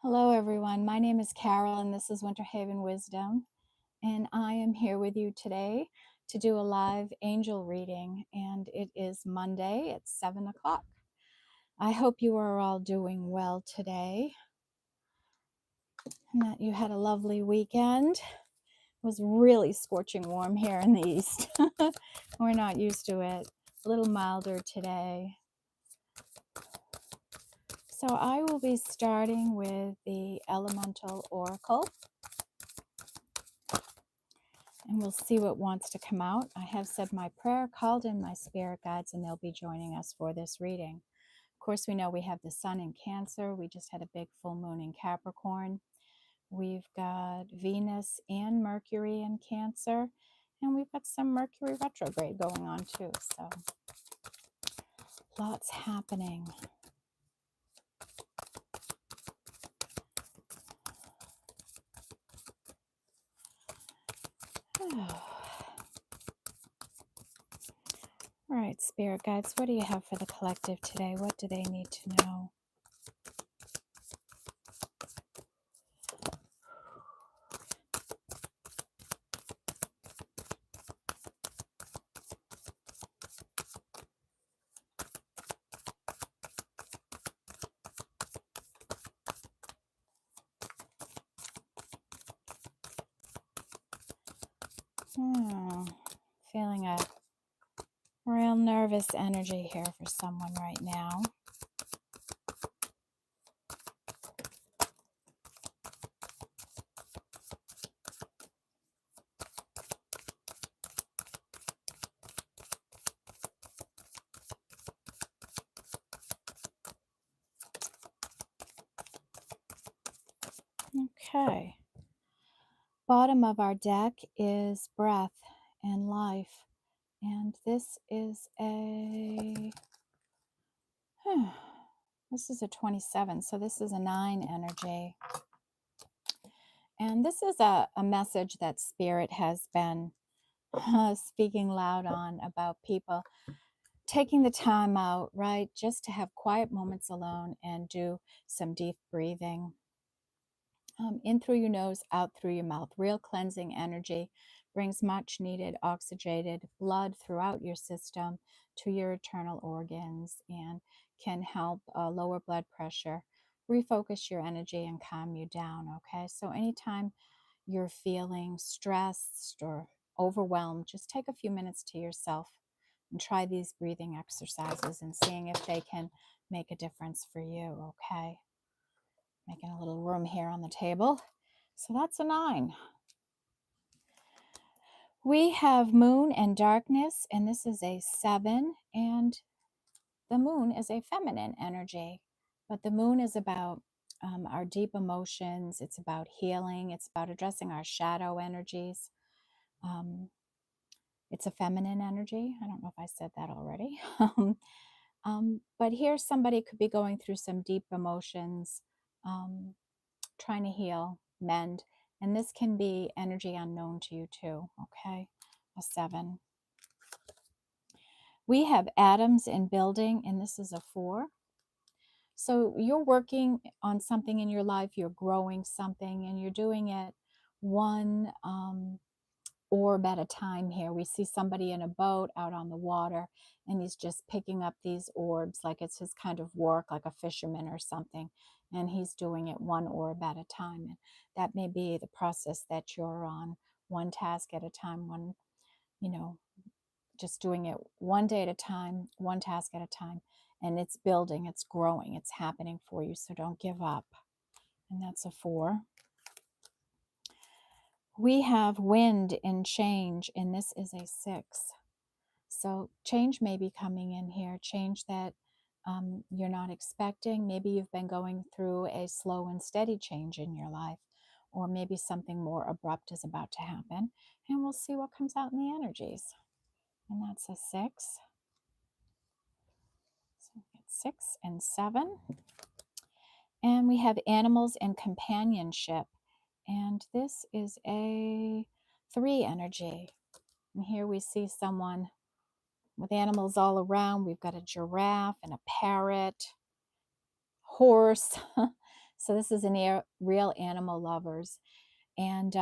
Hello, everyone. My name is Carol, and this is Winter Haven Wisdom. And I am here with you today to do a live angel reading. And it is Monday at 7 o'clock. I hope you are all doing well today and that you had a lovely weekend. It was really scorching warm here in the east. We're not used to it. A little milder today. So I will be starting with the Elemental Oracle. And we'll see what wants to come out. I have said my prayer, called in my spirit guides, and they'll be joining us for this reading. Of course, we know we have the sun in Cancer. We just had a big full moon in Capricorn. We've got Venus and Mercury in Cancer. And we've got some Mercury retrograde going on too. So lots happening. All right, spirit guides, what do you have for the collective today? What do they need to know? Feeling a real nervous energy here for someone right now. Okay. Bottom of our deck is breath and life. And this is a 27. So this is a 9 energy. And this is a message that Spirit has been speaking loud on about people taking the time out, right? Just to have quiet moments alone and do some deep breathing. In through your nose, out through your mouth. Real cleansing energy brings much needed oxygenated blood throughout your system to your internal organs and can help lower blood pressure, refocus your energy, and calm you down. Okay, so anytime you're feeling stressed or overwhelmed, just take a few minutes to yourself and try these breathing exercises and seeing if they can make a difference for you. Okay. Making a little room here on the table. So that's a 9. We have moon and darkness, and this is a 7. And the moon is a feminine energy, but the moon is about our deep emotions. It's about healing. It's about addressing our shadow energies. It's a feminine energy. I don't know if I said that already. But here somebody could be going through some deep emotions, trying to heal, mend, and this can be energy unknown to you too, okay? A 7. We have atoms in building, and this is a 4. So you're working on something in your life, you're growing something, and you're doing it one orb at a time here. We see somebody in a boat out on the water, and he's just picking up these orbs like it's his kind of work, like a fisherman or something, and he's doing it one orb at a time. And that may be the process that you're on, one task at a time, one, just doing it one day at a time, one task at a time, and it's building, it's growing, it's happening for you, so don't give up. And that's a 4. We have wind in change, and this is a 6. So change may be coming in here, change that you're not expecting. Maybe you've been going through a slow and steady change in your life, or maybe something more abrupt is about to happen. And we'll see what comes out in the energies. And that's a 6. So we get 6 and 7. And we have animals and companionship. And this is a 3 energy. And here we see someone with animals all around. We've got a giraffe and a parrot, horse. So this is real animal lovers. And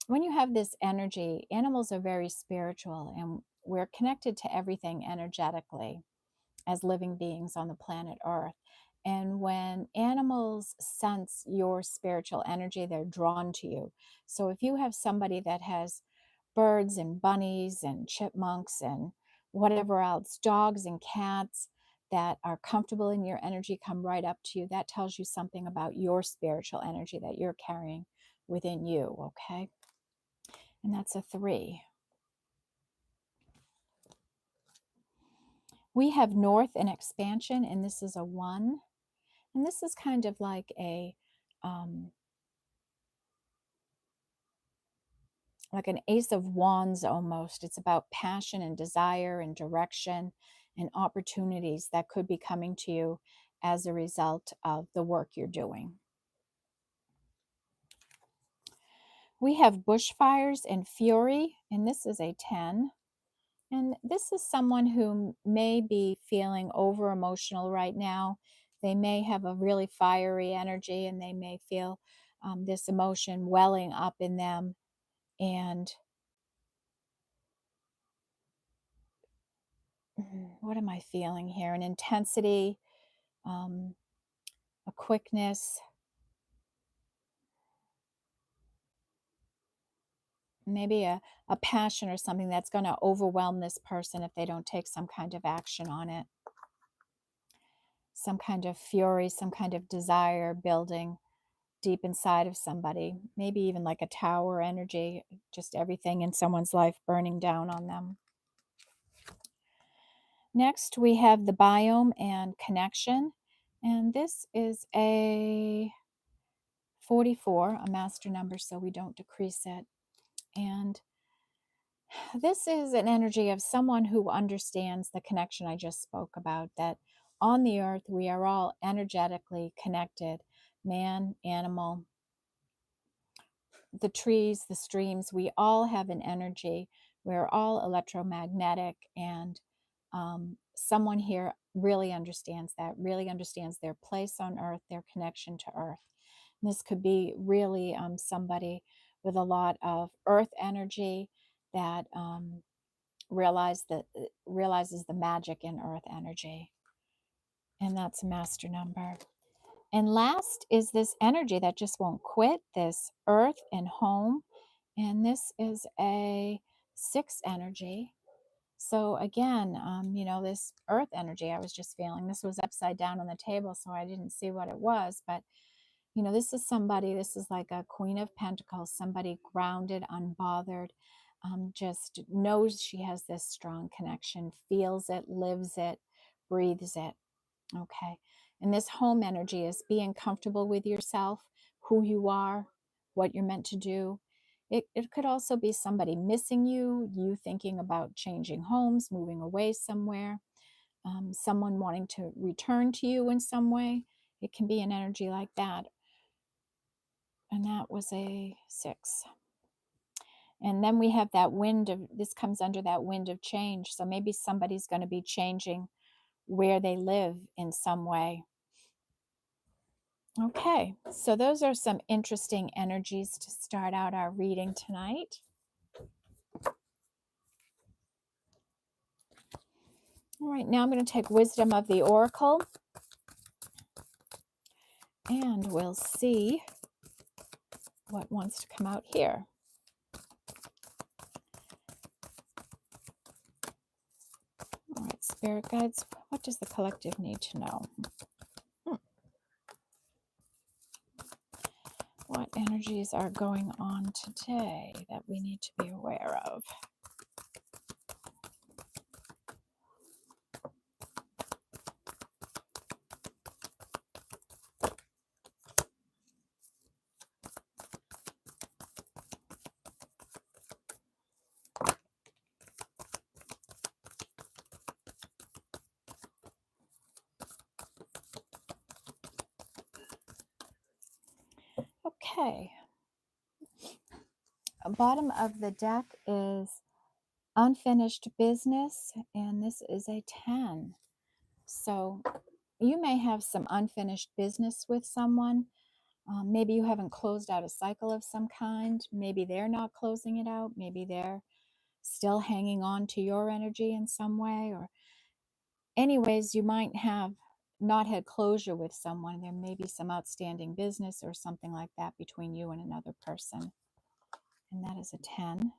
when you have this energy, animals are very spiritual, and we're connected to everything energetically as living beings on the planet Earth. And when animals sense your spiritual energy, they're drawn to you. So if you have somebody that has birds and bunnies and chipmunks and whatever else, dogs and cats that are comfortable in your energy, come right up to you, that tells you something about your spiritual energy that you're carrying within you, okay? And that's a 3. We have north and expansion, and this is a 1. And this is kind of like um, an ace of wands almost. It's about passion and desire and direction and opportunities that could be coming to you as a result of the work you're doing. We have bushfires and fury, and this is a 10. And this is someone who may be feeling over emotional right now. They may have a really fiery energy, and they may feel this emotion welling up in them. And what am I feeling here? An intensity, um, a quickness, maybe a passion or something that's going to overwhelm this person if they don't take some kind of action on it. Some kind of fury, some kind of desire building deep inside of somebody. Maybe even like a tower energy, just everything in someone's life burning down on them. Next, we have the biome and connection. And this is a 44, a master number, so we don't decrease it. And this is an energy of someone who understands the connection I just spoke about, that on the earth we are all energetically connected, man, animal, the trees, the streams, we all have an energy. We're all electromagnetic, and someone here really understands that, really understands their place on earth, their connection to earth. And this could be really somebody with a lot of earth energy that realizes the magic in earth energy. And that's a master number. And last is this energy that just won't quit, this earth and home. And this is a 6 energy. So again, this earth energy I was just feeling, this was upside down on the table, so I didn't see what it was. But, this is somebody, this is like a Queen of Pentacles, somebody grounded, unbothered, just knows she has this strong connection, feels it, lives it, breathes it. Okay. And this home energy is being comfortable with yourself, who you are, what you're meant to do. It could also be somebody missing you, you thinking about changing homes, moving away somewhere, someone wanting to return to you in some way. It can be an energy like that. And that was a 6. And then we have that this comes under that wind of change. So maybe somebody's going to be changing where they live in some way. Okay, so those are some interesting energies to start out our reading tonight. All right, now I'm going to take Wisdom of the Oracle, and we'll see what wants to come out here. All right, Spirit Guides, what does the collective need to know? What energies are going on today that we need to be aware of? Okay. Bottom of the deck is unfinished business, and this is a 10. So you may have some unfinished business with someone. Maybe you haven't closed out a cycle of some kind. Maybe they're not closing it out. Maybe they're still hanging on to your energy in some way. Or, anyways, you might have not had closure with someone. There may be some outstanding business or something like that between you and another person. And that is a 10.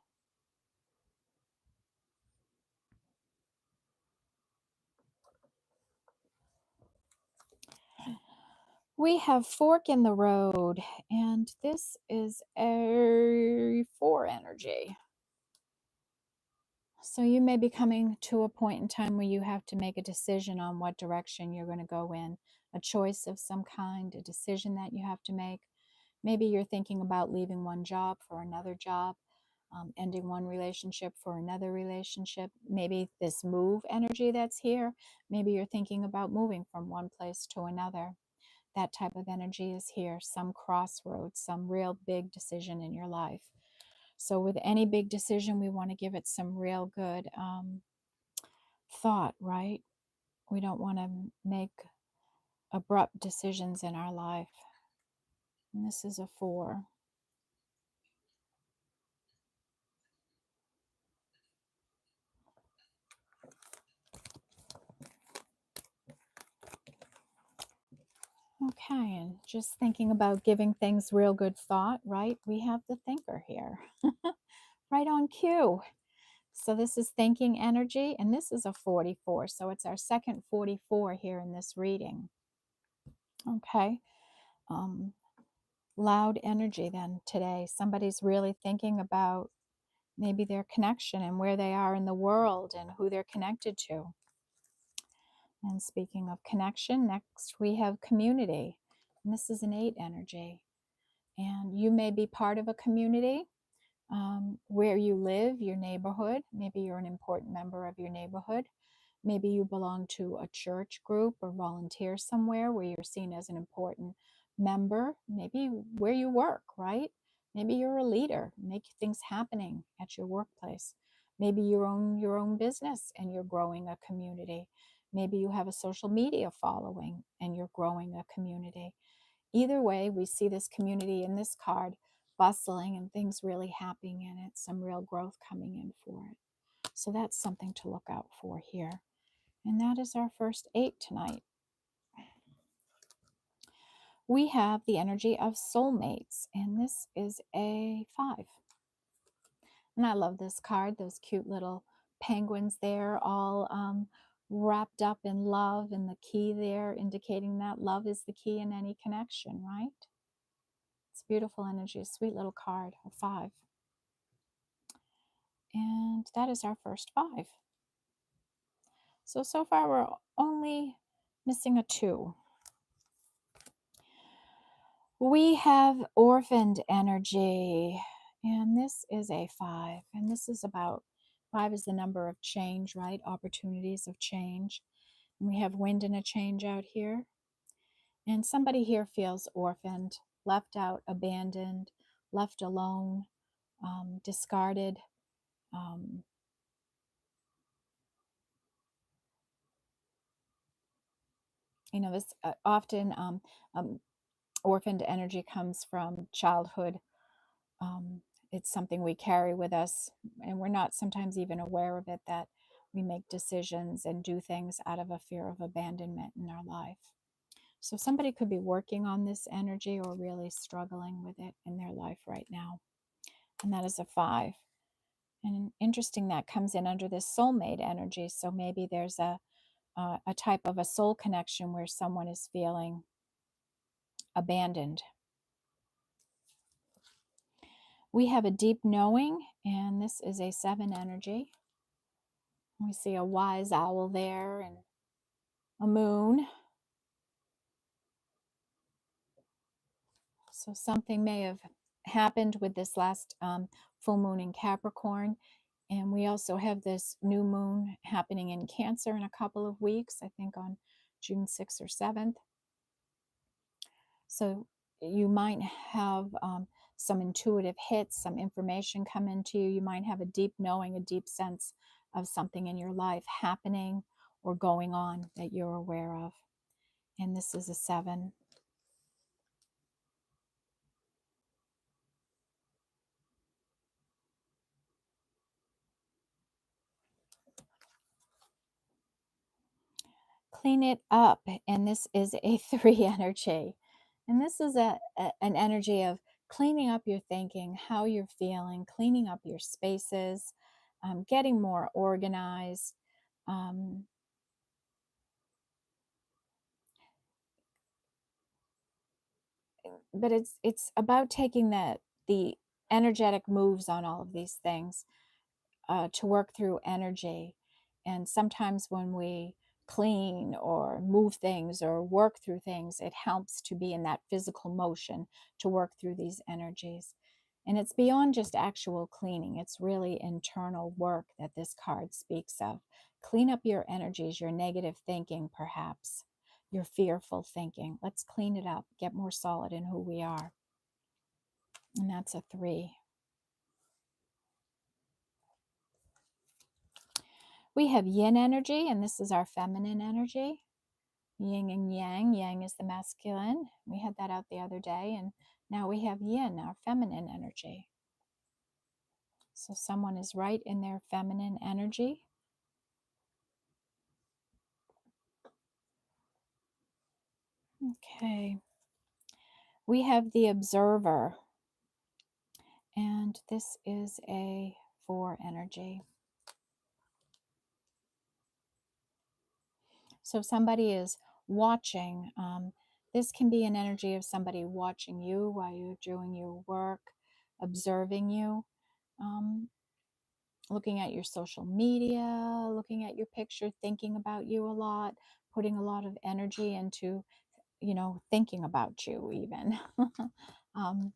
We have fork in the road, and this is a 4 energy. So you may be coming to a point in time where you have to make a decision on what direction you're going to go in, a choice of some kind, a decision that you have to make. Maybe you're thinking about leaving one job for another job, ending one relationship for another relationship. Maybe this move energy that's here, maybe you're thinking about moving from one place to another. That type of energy is here, some crossroads, some real big decision in your life. So with any big decision, we want to give it some real good thought, right? We don't want to make abrupt decisions in our life. And this is a 4. Okay, and just thinking about giving things real good thought, right? We have the thinker here, right on cue. So this is thinking energy, and this is a 44. So it's our second 44 here in this reading. Okay. Loud energy then today. Somebody's really thinking about maybe their connection and where they are in the world and who they're connected to. And speaking of connection, next we have community. And this is an 8 energy. And you may be part of a community where you live, your neighborhood. Maybe you're an important member of your neighborhood. Maybe you belong to a church group or volunteer somewhere where you're seen as an important member. Maybe where you work, right? Maybe you're a leader, make things happening at your workplace. Maybe you own your own business and you're growing a community. Maybe you have a social media following and you're growing a community. Either way, we see this community in this card bustling and things really happening in it, some real growth coming in for it. So that's something to look out for here. And that is our first 8 tonight. We have the energy of soulmates, and this is a 5. And I love this card, those cute little penguins there, all wrapped up in love, and the key there indicating that love is the key in any connection, right? It's beautiful energy, a sweet little card, a 5. And that is our first 5. So far we're only missing a 2. We have orphaned energy, and this is a 5. And this is about 5 is the number of change, right? Opportunities of change. And we have wind and a change out here. And somebody here feels orphaned, left out, abandoned, left alone, discarded. This often orphaned energy comes from childhood. It's something we carry with us, and we're not sometimes even aware of it, that we make decisions and do things out of a fear of abandonment in our life. So somebody could be working on this energy or really struggling with it in their life right now. And that is a 5. And interesting, that comes in under this soulmate energy. So maybe there's a type of a soul connection where someone is feeling abandoned. We have a deep knowing, and this is a 7 energy. We see a wise owl there and a moon. So something may have happened with this last full moon in Capricorn. And we also have this new moon happening in Cancer in a couple of weeks, I think on June 6th or 7th. So you might have some intuitive hits, some information come into you. You might have a deep knowing, a deep sense of something in your life happening or going on that you're aware of. and this is a 7. Clean it up, and this is a 3 energy. And this is an energy of cleaning up your thinking, how you're feeling, cleaning up your spaces, getting more organized. Um, but it's about taking the energetic moves on all of these things to work through energy. And sometimes when we clean or move things or work through things, it helps to be in that physical motion to work through these energies. And it's beyond just actual cleaning, it's really internal work that this card speaks of. Clean up your energies, your negative thinking, perhaps, your fearful thinking. Let's clean it up, get more solid in who we are. And that's a 3. We have yin energy, and this is our feminine energy. Yin and yang. Yang is the masculine. We had that out the other day, and now we have yin, our feminine energy. So someone is right in their feminine energy. Okay. We have the observer, and this is a 4 energy. So somebody is watching. This can be an energy of somebody watching you while you're doing your work, observing you, looking at your social media, looking at your picture, thinking about you a lot, putting a lot of energy into, thinking about you even. um,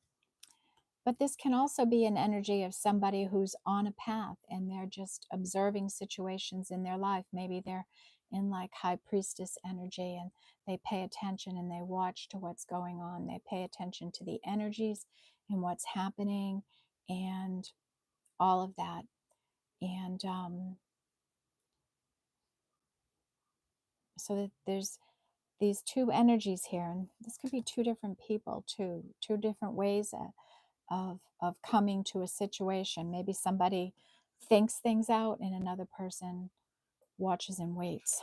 but this can also be an energy of somebody who's on a path and they're just observing situations in their life. Maybe they're in like high priestess energy and they pay attention and they watch to what's going on. They pay attention to the energies and what's happening and all of that. And so that there's these 2 energies here, and this could be 2 different people too, 2 different ways of coming to a situation. Maybe somebody thinks things out and another person watches and waits.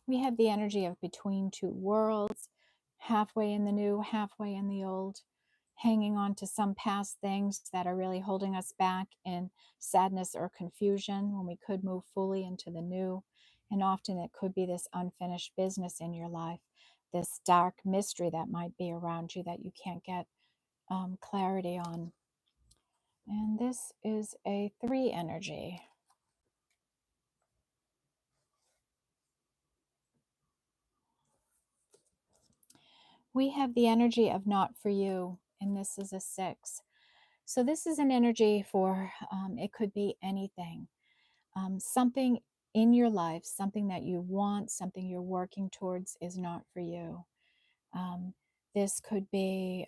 We have the energy of between 2 worlds, halfway in the new, halfway in the old, hanging on to some past things that are really holding us back in sadness or confusion when we could move fully into the new. And often it could be this unfinished business in your life, this dark mystery that might be around you that you can't get clarity on. And this is a 3 energy. We have the energy of not for you, and this is a 6. So this is an energy for, it could be anything. Something in your life, something that you want, something you're working towards is not for you. This could be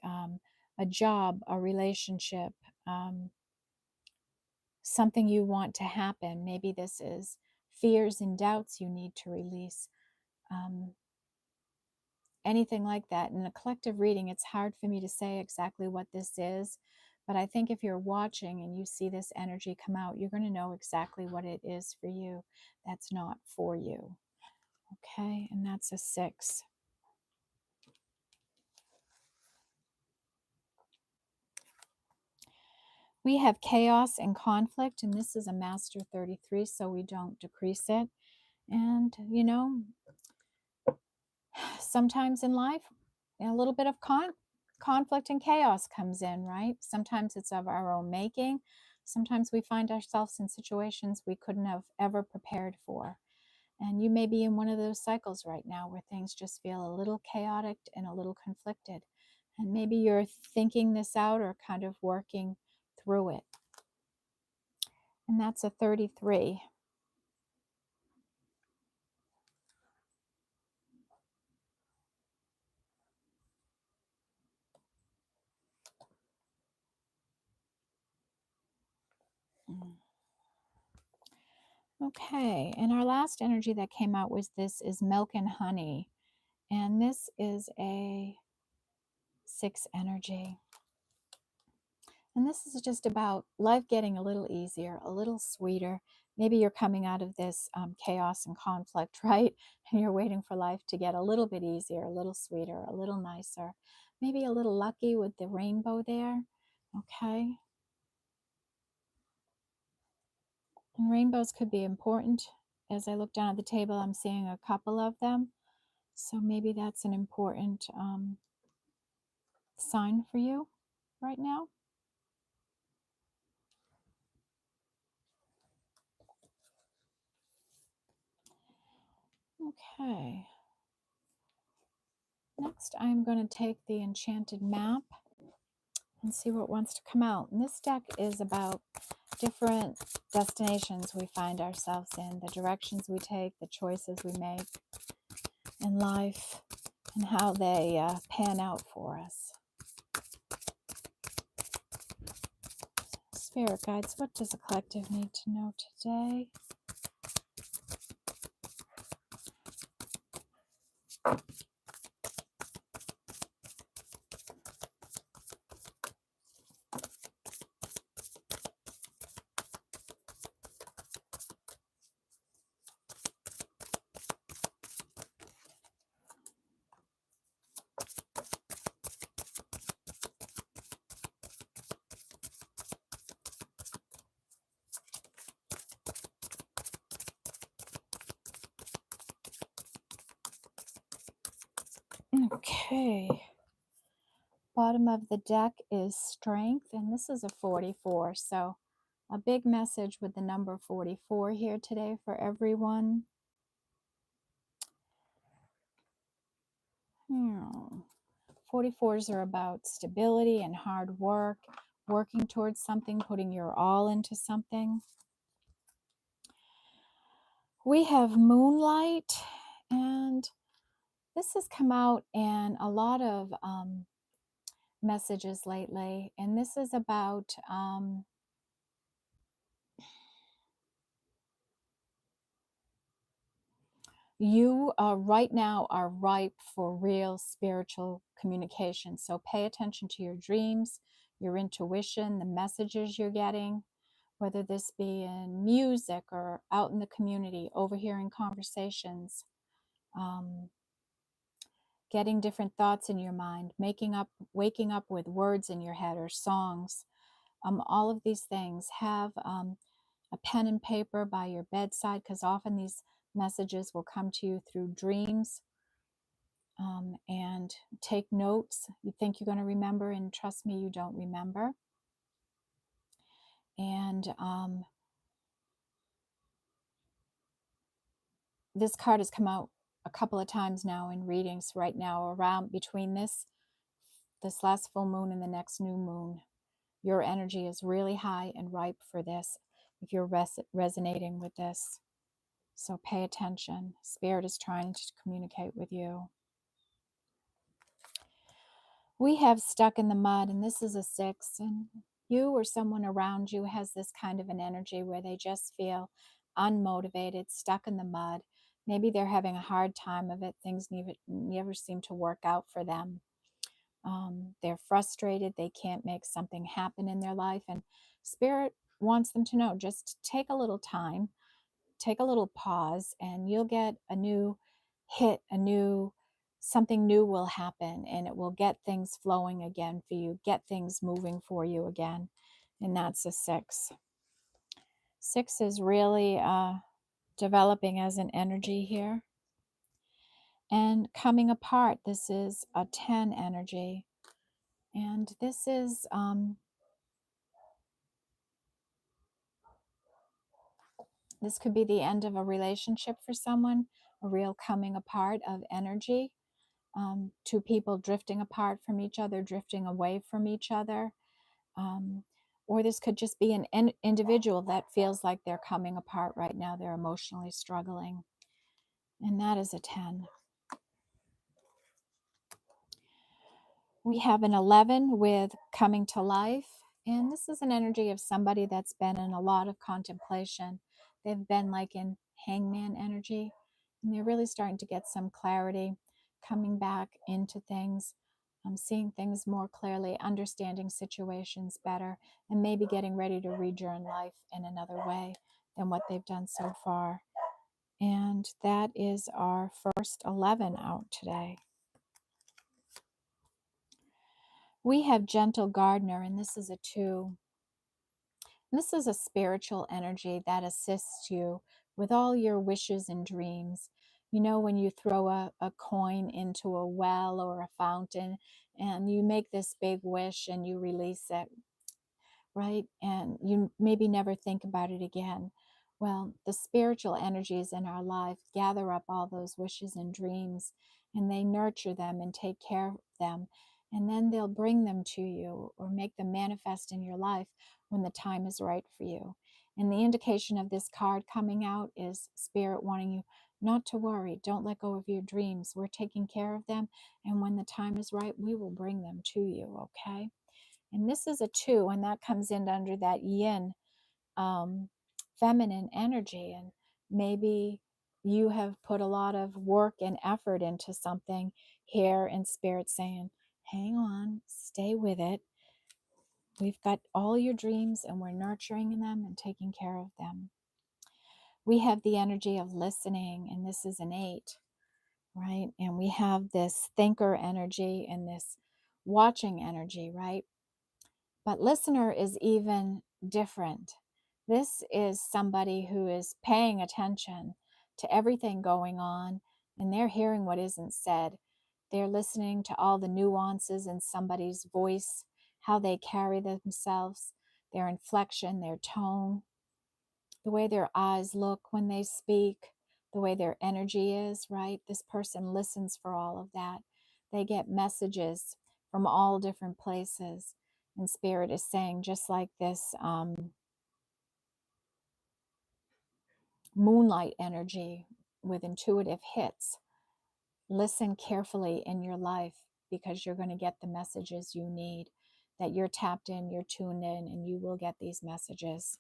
a job, a relationship, something you want to happen. Maybe this is fears and doubts you need to release. Anything like that. In a collective reading, it's hard for me to say exactly what this is, but I think if you're watching and you see this energy come out, you're going to know exactly what it is for you that's not for you. Okay, and that's a 6. We have chaos and conflict, and this is a master 33, so we don't decrease it. And, sometimes in life, a little bit of conflict and chaos comes in, right? Sometimes it's of our own making. Sometimes we find ourselves in situations we couldn't have ever prepared for. And you may be in one of those cycles right now where things just feel a little chaotic and a little conflicted. And maybe you're thinking this out or kind of working through it. And that's a 33. Okay, and our last energy that came out was this is milk and honey. And this is a 6 energy. And this is just about life getting a little easier, a little sweeter. Maybe you're coming out of this chaos and conflict, right? And you're waiting for life to get a little bit easier, a little sweeter, a little nicer. Maybe a little lucky with the rainbow there. Okay. And rainbows could be important. As I look down at the table, I'm seeing a couple of them. So maybe that's an important sign for you right now. Okay. Next, I'm going to take the enchanted map and see what wants to come out. And this deck is about different destinations we find ourselves in, the directions we take, the choices we make in life, and how they pan out for us. Spirit guides, what does the collective need to know today? Okay. Bottom of the deck is strength, and this is a 44. So a big message with the number 44 here today for everyone. 44s are about stability and hard work, working towards something, putting your all into something. We have moonlight, and this has come out in a lot of messages lately, and this is about you right now are ripe for real spiritual communication. So pay attention to your dreams, your intuition, the messages you're getting, whether this be in music or out in the community, overhearing conversations, getting different thoughts in your mind, waking up with words in your head or songs. All of these things. Have a pen and paper by your bedside, because often these messages will come to you through dreams. And take notes. You think you're going to remember, and trust me, you don't remember. And this card has come out a couple of times now in readings right now, around between this last full moon and the next new moon. Your energy is really high and ripe for this if you're resonating with this. So pay attention. Spirit is trying to communicate with you. We have stuck in the mud, and this is a 6, and you or someone around you has this kind of an energy where they just feel unmotivated, stuck in the mud. Maybe they're having a hard time of it. Things never seem to work out for them. They're frustrated. They can't make something happen in their life. And Spirit wants them to know, just take a little time, take a little pause, and you'll get a new hit, something new will happen, and it will get things flowing again for you, get things moving for you again. And that's a 6. 6 is really developing as an energy here. And coming apart, this is a 10 energy. And this is this could be the end of a relationship for someone, a real coming apart of energy. Two people drifting apart from each other, drifting away from each other. Or this could just be an individual that feels like they're coming apart right now. They're emotionally struggling. And that is a 10. We have an 11 with coming to life. And this is an energy of somebody that's been in a lot of contemplation. They've been like in hangman energy, and they're really starting to get some clarity, coming back into things, seeing things more clearly, understanding situations better, and maybe getting ready to rejoin life in another way than what they've done so far. And that is our first 11 out today. We have Gentle Gardener, and this is a 2. This is a spiritual energy that assists you with all your wishes and dreams. You know, when you throw a coin into a well or a fountain and you make this big wish and you release it, right? And you maybe never think about it again. Well, the spiritual energies in our life gather up all those wishes and dreams, and they nurture them and take care of them. And then they'll bring them to you or make them manifest in your life when the time is right for you. And the indication of this card coming out is Spirit wanting you not to worry. Don't let go of your dreams. We're taking care of them. And when the time is right, we will bring them to you, okay? And this is a 2, and that comes in under that yin, um, feminine energy. And maybe you have put a lot of work and effort into something here, and Spirit saying, hang on, stay with it. We've got all your dreams and we're nurturing them and taking care of them. We have the energy of listening, and this is an 8, right? And we have this thinker energy and this watching energy, right? But listener is even different. This is somebody who is paying attention to everything going on, and they're hearing what isn't said. They're listening to all the nuances in somebody's voice, how they carry themselves, their inflection, their tone, the way their eyes look when they speak, the way their energy is, right? This person listens for all of that. They get messages from all different places. And Spirit is saying, just like this moonlight energy with intuitive hits, listen carefully in your life because you're going to get the messages you need, that you're tapped in, you're tuned in, and you will get these messages.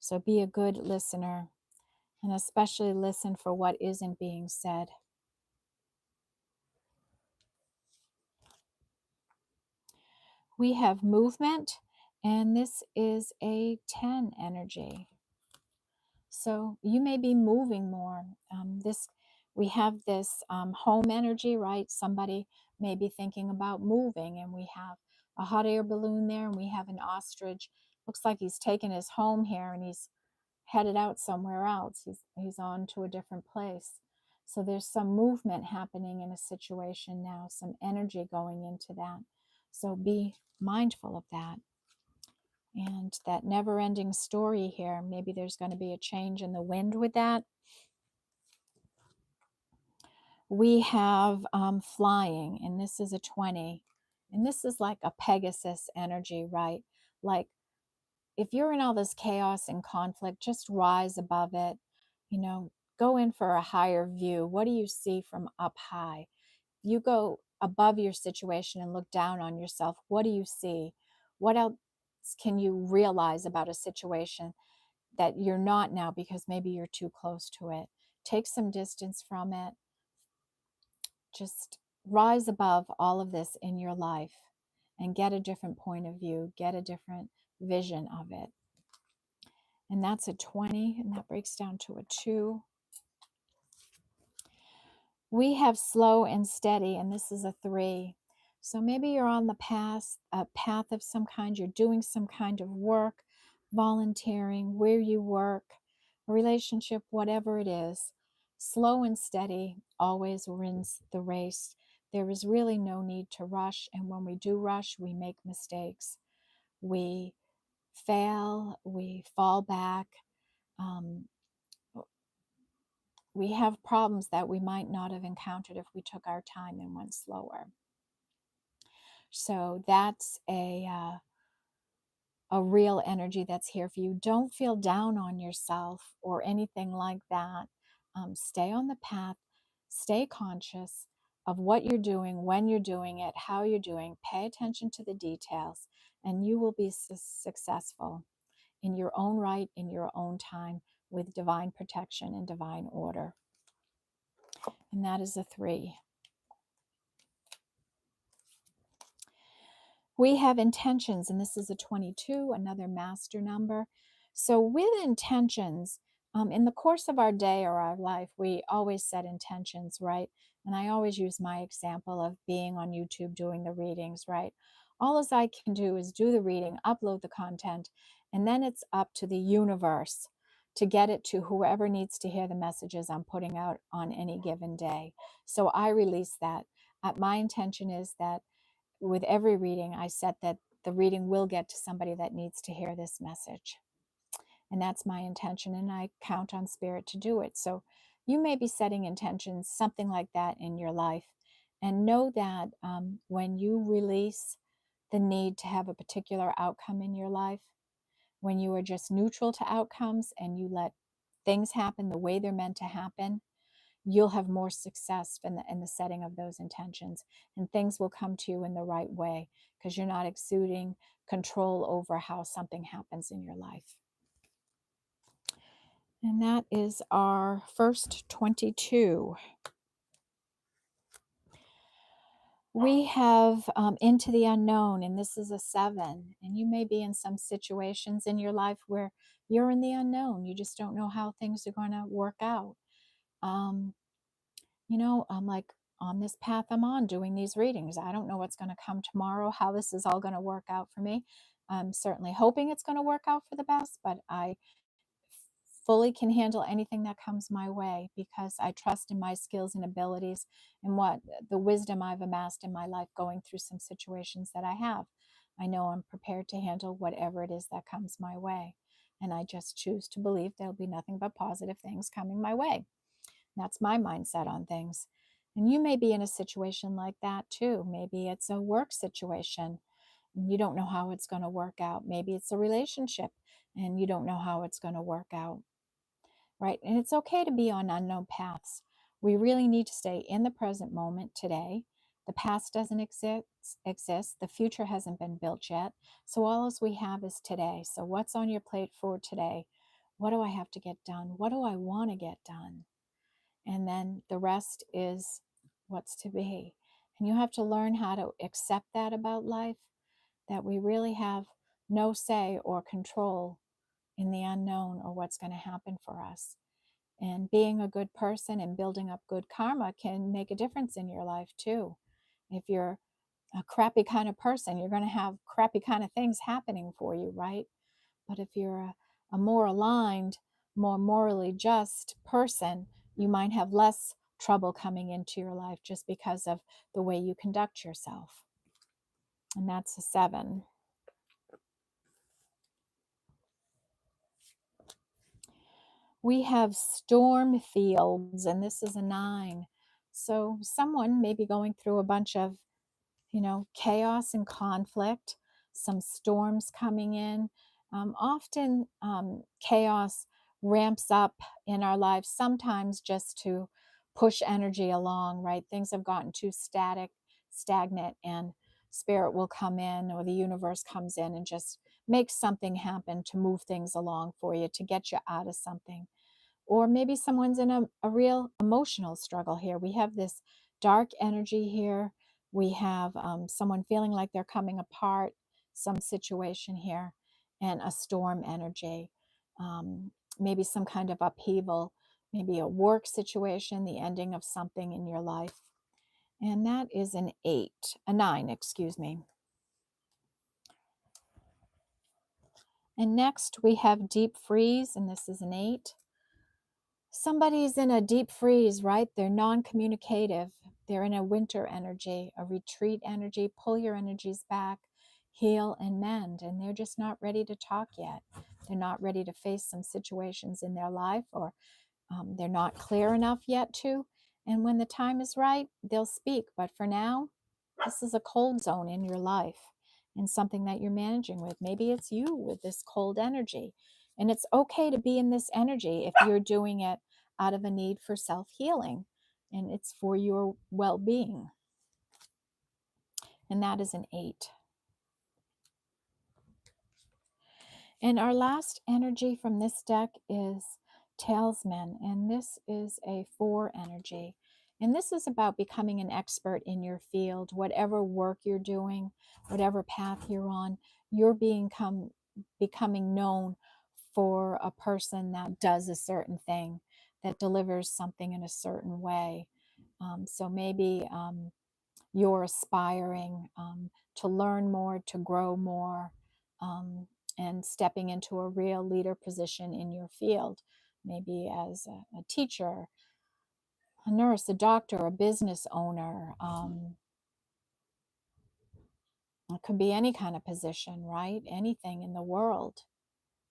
So be a good listener, and especially listen for what isn't being said. We have movement, and this is a 10 energy. So you may be moving more. We have this home energy, right? Somebody may be thinking about moving, and we have a hot air balloon there, and we have an ostrich. Looks like he's taken his home here, and he's headed out somewhere else. He's on to a different place. So there's some movement happening in a situation now, some energy going into that. So be mindful of that. And that never ending story here, maybe there's going to be a change in the wind with that. We have flying, and this is a 20. And this is like a Pegasus energy, right? Like if you're in all this chaos and conflict, just rise above it. You know, go in for a higher view. What do you see from up high? You go above your situation and look down on yourself. What do you see? What else can you realize about a situation that you're not now because maybe you're too close to it? Take some distance from it. Just rise above all of this in your life and get a different point of view, get a different vision of it. And that's a 20, and that breaks down to a 2. We have slow and steady, and this is a 3. So maybe you're on the a path of some kind, you're doing some kind of work, volunteering, where you work, a relationship, whatever it is. Slow and steady always wins the race. There is really no need to rush, and when we do rush, we make mistakes. We fail, we fall back. Um, we have problems that we might not have encountered if we took our time and went slower. So that's a real energy that's here for you. Don't feel down on yourself or anything like that. Stay on the path. Stay conscious of what you're doing, when you're doing it, how you're doing. Pay attention to the details, and you will be successful in your own right, in your own time. with divine protection and divine order. And that is a 3. We have intentions, and this is a 22, another master number. So with intentions, in the course of our day or our life, we always set intentions, right? And I always use my example of being on YouTube doing the readings, right? All as I can do is do the reading, upload the content, and then it's up to the universe to get it to whoever needs to hear the messages I'm putting out on any given day. So I release that. My intention is that with every reading, I set that the reading will get to somebody that needs to hear this message. And that's my intention, and I count on Spirit to do it. So you may be setting intentions, something like that in your life. And know that when you release the need to have a particular outcome in your life, when you are just neutral to outcomes and you let things happen the way they're meant to happen, you'll have more success in the setting of those intentions, and things will come to you in the right way because you're not exuding control over how something happens in your life. And that is our first 22. We have into the unknown, and this is a 7. And you may be in some situations in your life where you're in the unknown. You just don't know how things are going to work out. I'm like on this path I'm on doing these readings. I don't know what's going to come tomorrow, how this is all going to work out for me. I'm certainly hoping it's going to work out for the best, but I fully can handle anything that comes my way because I trust in my skills and abilities and what the wisdom I've amassed in my life going through some situations that I have. I know I'm prepared to handle whatever it is that comes my way. And I just choose to believe there'll be nothing but positive things coming my way. That's my mindset on things. And you may be in a situation like that too. Maybe it's a work situation and you don't know how it's going to work out. Maybe it's a relationship and you don't know how it's going to work out, right? And it's okay to be on unknown paths. We really need to stay in the present moment today. The past doesn't exist. The future hasn't been built yet. So all as we have is today. So what's on your plate for today? What do I have to get done? What do I want to get done? And then the rest is what's to be. And you have to learn how to accept that about life, that we really have no say or control in the unknown or what's going to happen for us. And being a good person and building up good karma can make a difference in your life too. If you're a crappy kind of person, you're going to have crappy kind of things happening for you, right? But if you're a more aligned, more morally just person, you might have less trouble coming into your life just because of the way you conduct yourself. And that's a 7. We have storm fields, and this is a 9. So someone may be going through a bunch of chaos and conflict, some storms coming in. Often chaos ramps up in our lives, sometimes just to push energy along, right? Things have gotten too stagnant, and spirit will come in, or the universe comes in and just makes something happen to move things along for you, to get you out of something. Or maybe someone's in a real emotional struggle here. We have this dark energy here. We have someone feeling like they're coming apart, some situation here, and a storm energy. Maybe some kind of upheaval, maybe a work situation, the ending of something in your life. And that is a 9, excuse me. And next we have deep freeze, and this is an 8. Somebody's in a deep freeze, right? They're non-communicative. They're in a winter energy, a retreat energy. Pull your energies back, heal and mend. And they're just not ready to talk yet. They're not ready to face some situations in their life, or they're not clear enough yet to. And when the time is right, they'll speak. But for now, this is a cold zone in your life and something that you're managing with. Maybe it's you with this cold energy. And it's okay to be in this energy if you're doing it out of a need for self-healing, and it's for your well-being. And that is an 8. And our last energy from this deck is Talesman, and this is a 4 energy. And this is about becoming an expert in your field, whatever work you're doing, whatever path you're on, you're becoming known for a person that does a certain thing, that delivers something in a certain way. So maybe you're aspiring to learn more, to grow more, um, and stepping into a real leader position in your field, maybe as a teacher, a nurse, a doctor, a business owner. It could be any kind of position, right? Anything in the world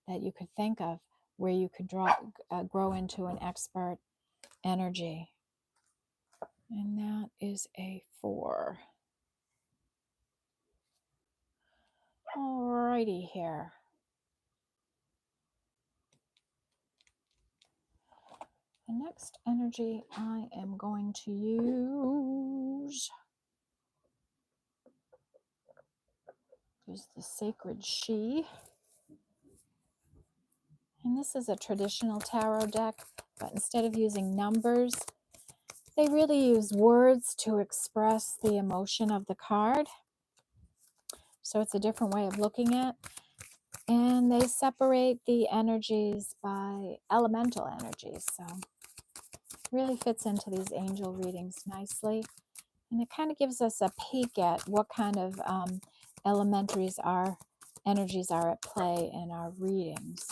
that you could think of where you could grow into an expert energy. And that is a 4. Alrighty here. The next energy I am going to use is the Sacred She. And this is a traditional tarot deck, but instead of using numbers, they really use words to express the emotion of the card. So it's a different way of looking at it. And they separate the energies by elemental energies. So really fits into these angel readings nicely. And it kind of gives us a peek at what kind of energies are at play in our readings.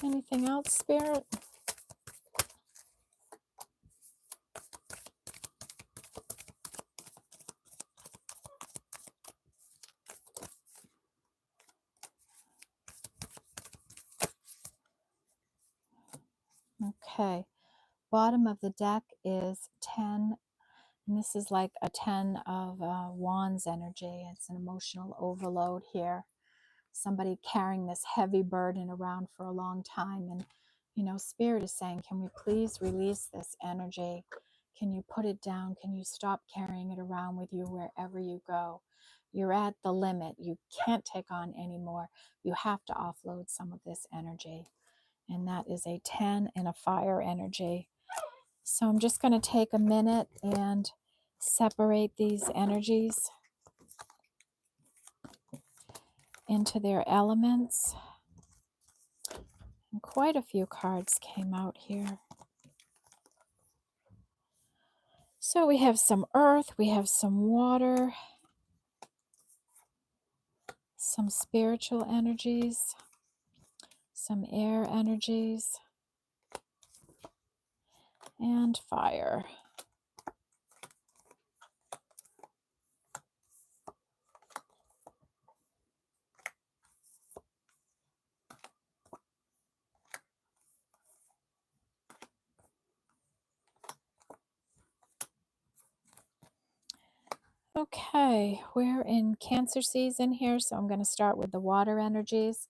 Anything else, Spirit? Okay. Bottom of the deck is 10. And this is like a 10 of wands energy. It's an emotional overload here. Somebody carrying this heavy burden around for a long time. And, Spirit is saying, can we please release this energy? Can you put it down? Can you stop carrying it around with you wherever you go? You're at the limit. You can't take on anymore. You have to offload some of this energy. And that is a 10 and a fire energy. So I'm just going to take a minute and separate these energies into their elements. And quite a few cards came out here. So we have some earth, we have some water, some spiritual energies, some air energies, and fire. Okay, we're in Cancer season here, so I'm going to start with the water energies.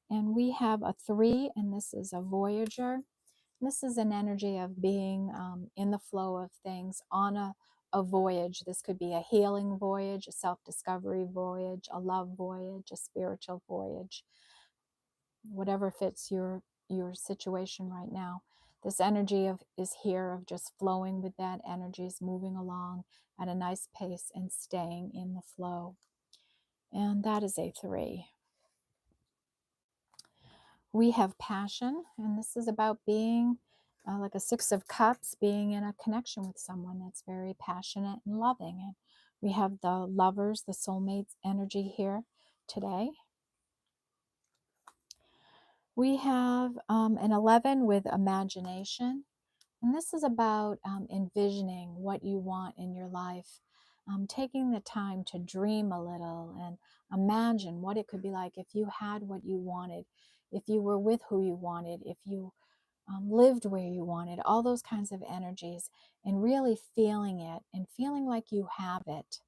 And we have a 3, and this is a Voyager. This is an energy of being in the flow of things on a voyage. This could be a healing voyage, a self-discovery voyage, a love voyage, a spiritual voyage, whatever fits your situation right now. This energy is here of just flowing with that energy, is moving along at a nice pace and staying in the flow. And that is a 3. We have passion, and this is about being like a 6 of cups, being in a connection with someone that's very passionate and loving. And we have the lovers, the soulmates energy here today. We have an 11 with imagination, and this is about envisioning what you want in your life, taking the time to dream a little and imagine what it could be like if you had what you wanted, if you were with who you wanted, if you lived where you wanted, all those kinds of energies, and really feeling it and feeling like you have it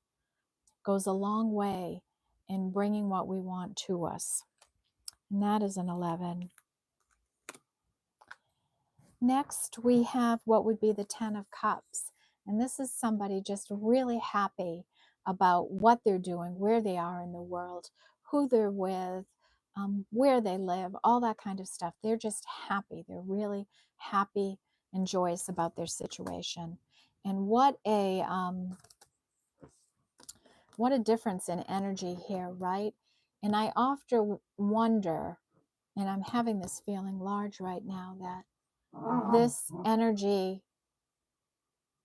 goes a long way in bringing what we want to us. And that is an 11. Next, we have what would be the 10 of Cups. And this is somebody just really happy about what they're doing, where they are in the world, who they're with, where they live, all that kind of stuff. They're just happy. They're really happy and joyous about their situation. And what a difference in energy here, right? And I often wonder, and I'm having this feeling large right now, that this energy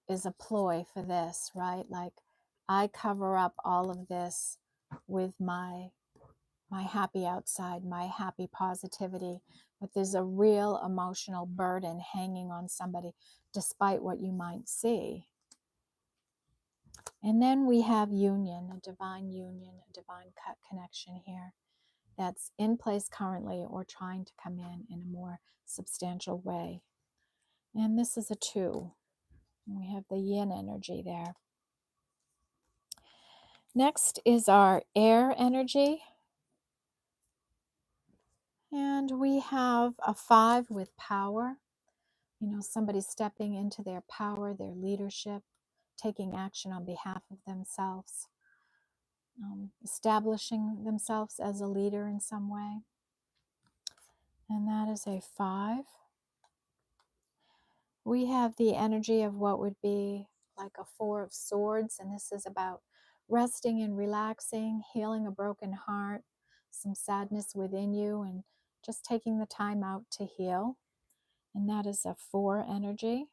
is a ploy for this, right? Like, I cover up all of this with my happy outside, my happy positivity, but there's a real emotional burden hanging on somebody despite what you might see. And then we have union, a divine cut connection here that's in place currently or trying to come in a more substantial way. And this is a 2. We have the yin energy there. Next is our air energy. And we have a 5 with power. You know, somebody stepping into their power, their leadership, taking action on behalf of themselves, establishing themselves as a leader in some way. And that is a 5. We have the energy of what would be like a 4 of swords, and this is about resting and relaxing, healing a broken heart, some sadness within you, and just taking the time out to heal. And that is a 4 energy.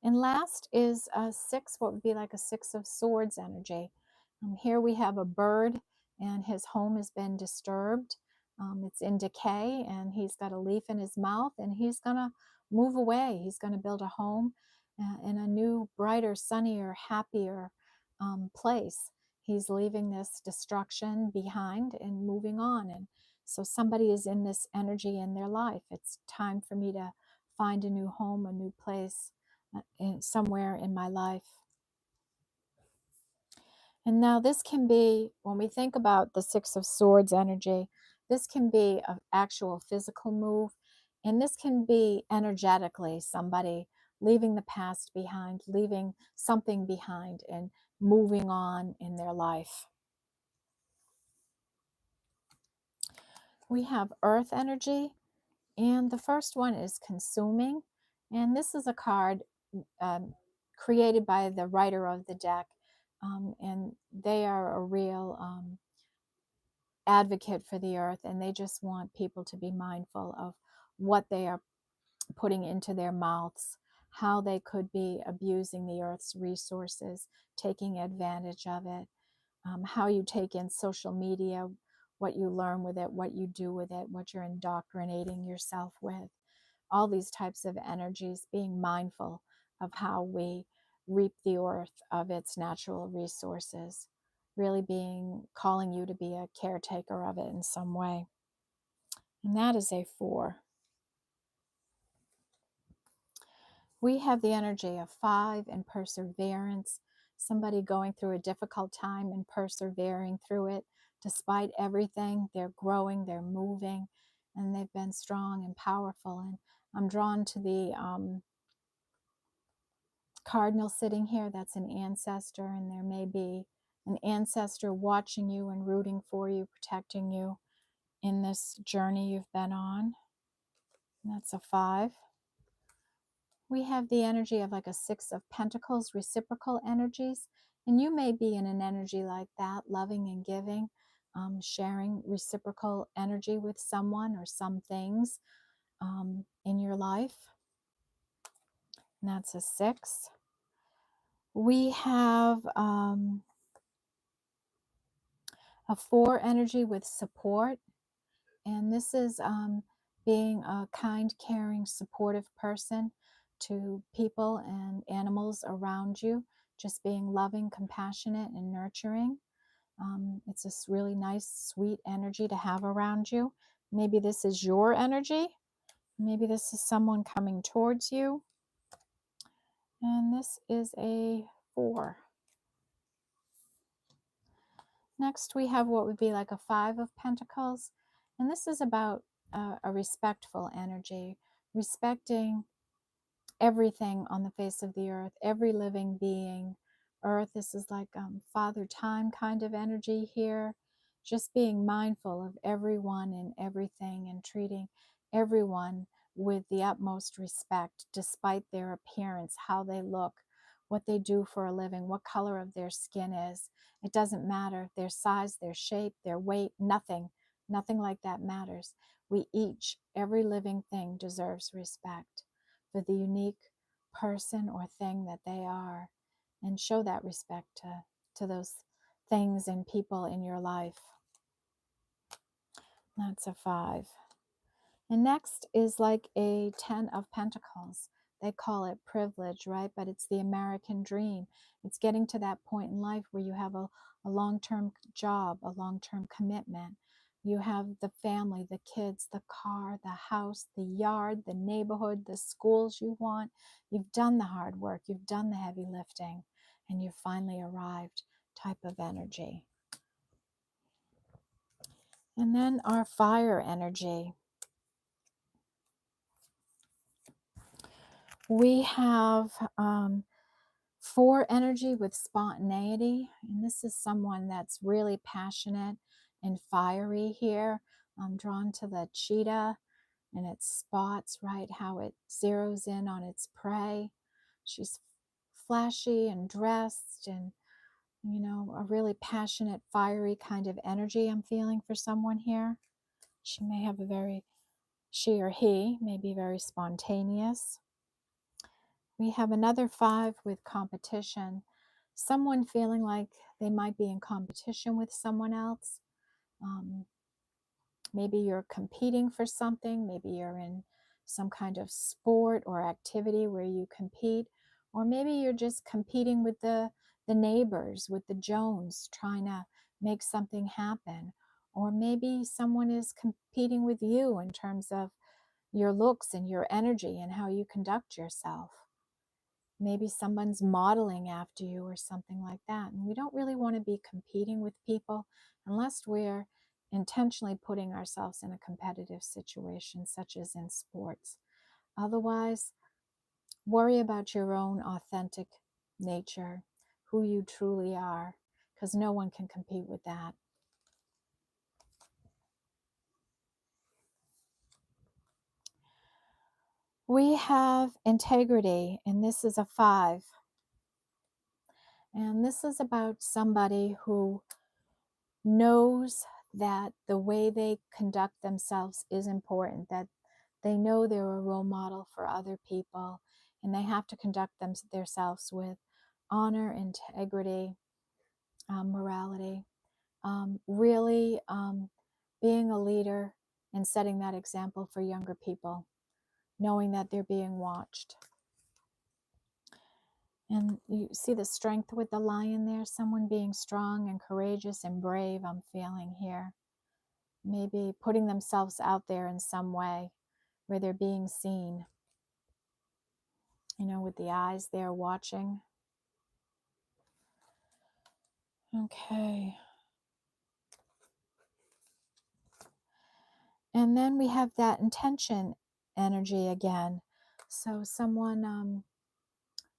And last is a 6, what would be like a 6 of swords energy. Here we have a bird, and his home has been disturbed. It's in decay, and he's got a leaf in his mouth, and he's going to move away. He's going to build a home in a new, brighter, sunnier, happier place. He's leaving this destruction behind and moving on. And so somebody is in this energy in their life. It's time for me to find a new home, a new place, somewhere in my life. And now this can be, when we think about the 6 of swords energy, this can be an actual physical move, and this can be energetically somebody leaving the past behind, leaving something behind and moving on in their life. We have earth energy, and the first one is consuming, and this is a card created by the writer of the deck, and they are a real advocate for the earth, and they just want people to be mindful of what they are putting into their mouths, how they could be abusing the earth's resources, taking advantage of it, how you take in social media, what you learn with it, what you do with it, what you're indoctrinating yourself with, all these types of energies, being mindful of how we reap the earth of its natural resources, really calling you to be a caretaker of it in some way. And that is a 4. We have the energy of 5 and perseverance, somebody going through a difficult time and persevering through it. Despite everything, they're growing, they're moving, and they've been strong and powerful. And I'm drawn to the cardinal sitting here. That's an ancestor, and there may be an ancestor watching you and rooting for you, protecting you in this journey you've been on. And that's a 5. We have the energy of like a 6 of pentacles, reciprocal energies, and you may be in an energy like that, loving and giving, sharing reciprocal energy with someone or some things in your life. And that's a 6. We have a 4 energy with support, and this is being a kind, caring, supportive person to people and animals around you, just being loving, compassionate, and nurturing. It's a really nice, sweet energy to have around you. Maybe this is your energy, Maybe this is someone coming towards you. And this is a 4. Next, we have what would be like a 5 of Pentacles. And this is about a respectful energy, respecting everything on the face of the earth, every living being. Earth, this is like Father Time kind of energy here. Just being mindful of everyone and everything and treating everyone with the utmost respect, despite their appearance, how they look, what they do for a living, what color of their skin is. It doesn't matter. Their size, their shape, their weight, nothing. Nothing like that matters. We each, every living thing deserves respect for the unique person or thing that they are, and show that respect to those things and people in your life. That's a 5. And next is like a 10 of Pentacles. They call it privilege, right? But it's the American dream. It's getting to that point in life where you have a long-term job, a long-term commitment. You have the family, the kids, the car, the house, the yard, the neighborhood, the schools you want. You've done the hard work. You've done the heavy lifting. And you've finally arrived type of energy. And then our fire energy. We have 4 energy with spontaneity, and this is someone that's really passionate and fiery here. I'm drawn to the cheetah and its spots, right? How it zeroes in on its prey. She's flashy and dressed, and a really passionate, fiery kind of energy I'm feeling for someone here. She or he may be very spontaneous. We have another 5 with competition. Someone feeling like they might be in competition with someone else. Maybe you're competing for something. Maybe you're in some kind of sport or activity where you compete. Or maybe you're just competing with the neighbors, with the Jones, trying to make something happen. Or maybe someone is competing with you in terms of your looks and your energy and how you conduct yourself. Maybe someone's modeling after you or something like that. And we don't really want to be competing with people unless we're intentionally putting ourselves in a competitive situation, such as in sports. Otherwise, worry about your own authentic nature, who you truly are, because no one can compete with that. We have integrity, and this is a 5. And this is about somebody who knows that the way they conduct themselves is important, that they know they're a role model for other people, and they have to conduct themselves with honor, integrity, morality, really being a leader and setting that example for younger people, knowing that they're being watched. And you see the strength with the lion there, someone being strong and courageous and brave, I'm feeling here. Maybe putting themselves out there in some way where they're being seen, with the eyes there watching. Okay. And then we have that intention energy again. So someone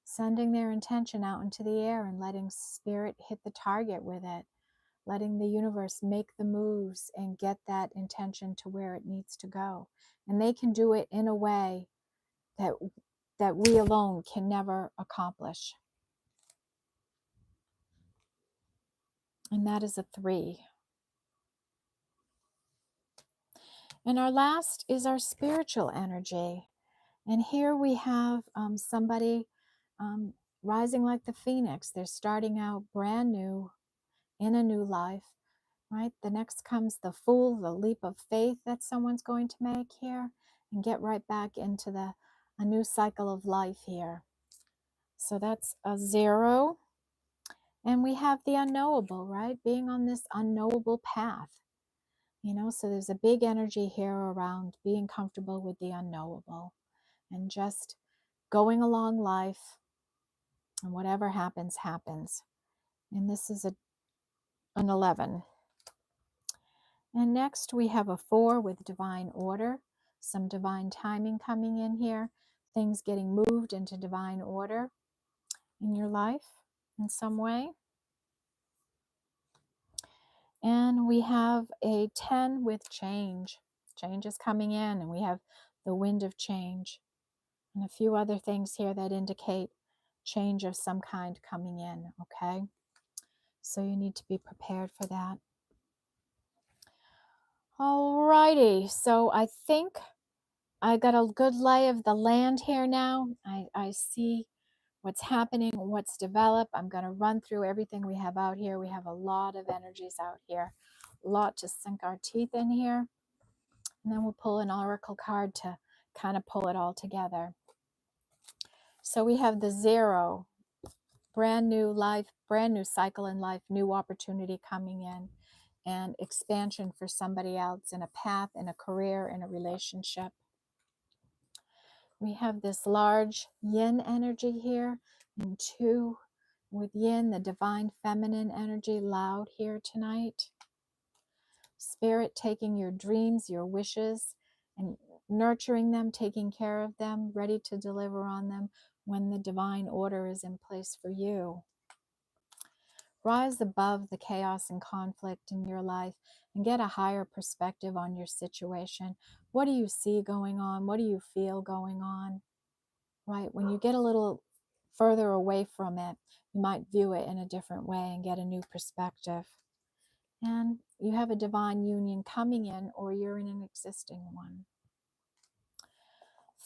sending their intention out into the air and letting spirit hit the target with it, letting the universe make the moves and get that intention to where it needs to go. And they can do it in a way that we alone can never accomplish. And that is a 3. And our last is our spiritual energy. And here we have somebody rising like the phoenix. They're starting out brand new in a new life, right? The next comes the fool, the leap of faith that someone's going to make here, and get right back into a new cycle of life here. So that's a 0. And we have the unknowable, right? Being on this unknowable path. So there's a big energy here around being comfortable with the unknowable and just going along life, and whatever happens, happens. And this is an 11. And next we have a 4 with divine order, some divine timing coming in here, things getting moved into divine order in your life in some way. And we have a 10 with change. Change is coming in, and we have the wind of change. And a few other things here that indicate change of some kind coming in, okay? So you need to be prepared for that. Alrighty, so I think I got a good lay of the land here now. I see what's happening, what's developed. I'm going to run through everything we have out here. We have a lot of energies out here, a lot to sink our teeth in here. And then we'll pull an oracle card to kind of pull it all together. So we have the 0, brand new life, brand new cycle in life, new opportunity coming in, and expansion for somebody else in a path, in a career, in a relationship. We have this large yin energy here, and 2 with yin, the divine feminine energy, loud here tonight. Spirit taking your dreams, your wishes, and nurturing them, taking care of them, ready to deliver on them when the divine order is in place for you. Rise above the chaos and conflict in your life and get a higher perspective on your situation. What do you see going on? What do you feel going on? Right? When you get a little further away from it, you might view it in a different way and get a new perspective. And you have a divine union coming in, or you're in an existing one.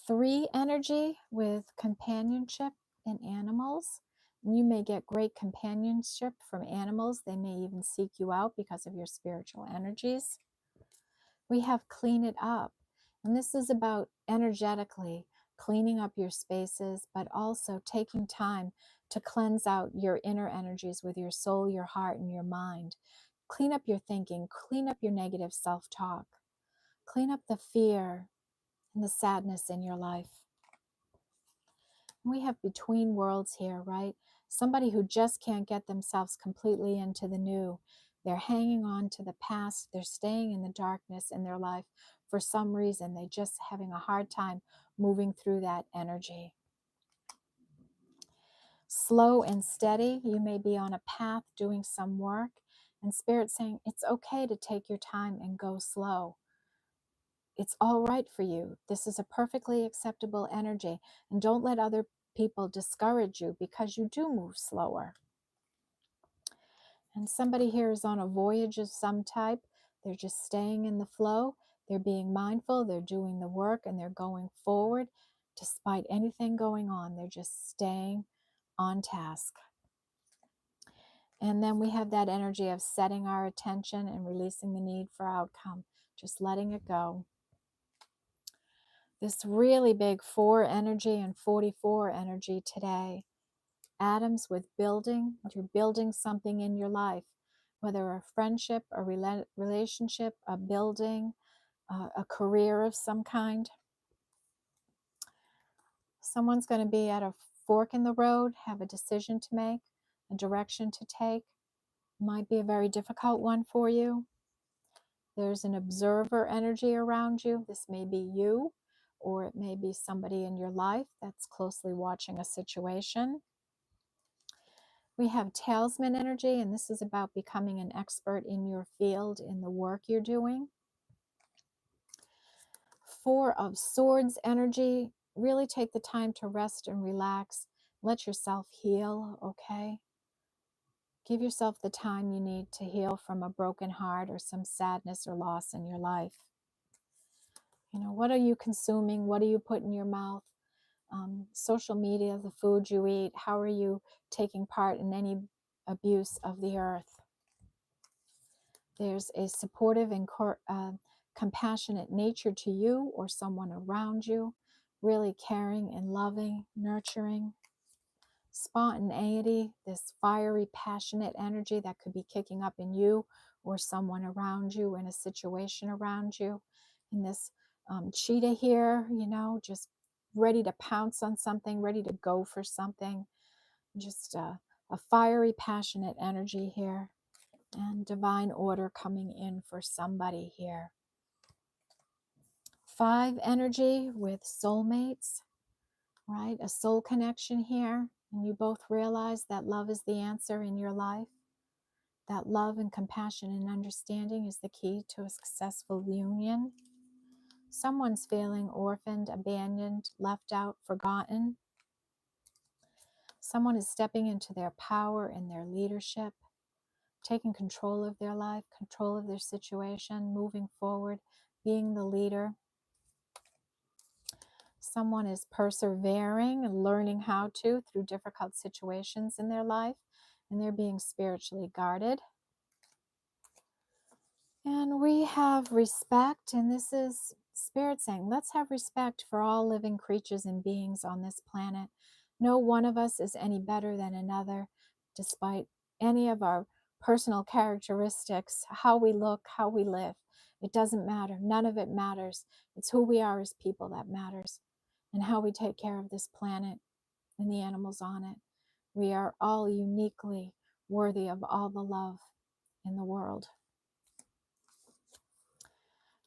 3 energy with companionship in animals. You may get great companionship from animals. They may even seek you out because of your spiritual energies. We have clean it up. And this is about energetically cleaning up your spaces, but also taking time to cleanse out your inner energies with your soul, your heart, and your mind. Clean up your thinking, clean up your negative self-talk, clean up the fear and the sadness in your life. We have between worlds here, right? Somebody who just can't get themselves completely into the new. They're hanging on to the past. They're staying in the darkness in their life for some reason. They're just having a hard time moving through that energy. Slow and steady. You may be on a path doing some work, and Spirit saying it's okay to take your time and go slow. It's all right for you. This is a perfectly acceptable energy. And don't let other people discourage you because you do move slower. And somebody here is on a voyage of some type. They're just staying in the flow. They're being mindful. They're doing the work, and they're going forward despite anything going on. They're just staying on task. And then we have that energy of setting our attention and releasing the need for outcome, just letting it go. This really big 4 energy and 44 energy today. Atoms with building. You're building something in your life, whether a friendship, a relationship, a building, a career of some kind. Someone's going to be at a fork in the road, have a decision to make, a direction to take. Might be a very difficult one for you. There's an observer energy around you. This may be you, or it may be somebody in your life that's closely watching a situation. We have talisman energy, and this is about becoming an expert in your field, in the work you're doing. 4 of swords energy. Really take the time to rest and relax. Let yourself heal, okay? Give yourself the time you need to heal from a broken heart or some sadness or loss in your life. What are you consuming? What do you put in your mouth? Social media, the food you eat. How are you taking part in any abuse of the earth? There's a supportive and compassionate nature to you or someone around you, really caring and loving, nurturing. Spontaneity, this fiery, passionate energy that could be kicking up in you or someone around you in a situation around you. And this cheetah here, just ready to pounce on something, ready to go for something. Just a fiery, passionate energy here, and divine order coming in for somebody here. 5 energy with soulmates, right? A soul connection here. And you both realize that love is the answer in your life. That love and compassion and understanding is the key to a successful union. Someone's feeling orphaned, abandoned, left out, forgotten. Someone is stepping into their power and their leadership, taking control of their life, control of their situation, moving forward, being the leader. Someone is persevering and learning how to through difficult situations in their life, and they're being spiritually guarded. And we have respect, and this is Spirit saying, let's have respect for all living creatures and beings on this planet. No one of us is any better than another, despite any of our personal characteristics, how we look, how we live. It doesn't matter. None of it matters. It's who we are as people that matters, and how we take care of this planet and the animals on it. We are all uniquely worthy of all the love in the world.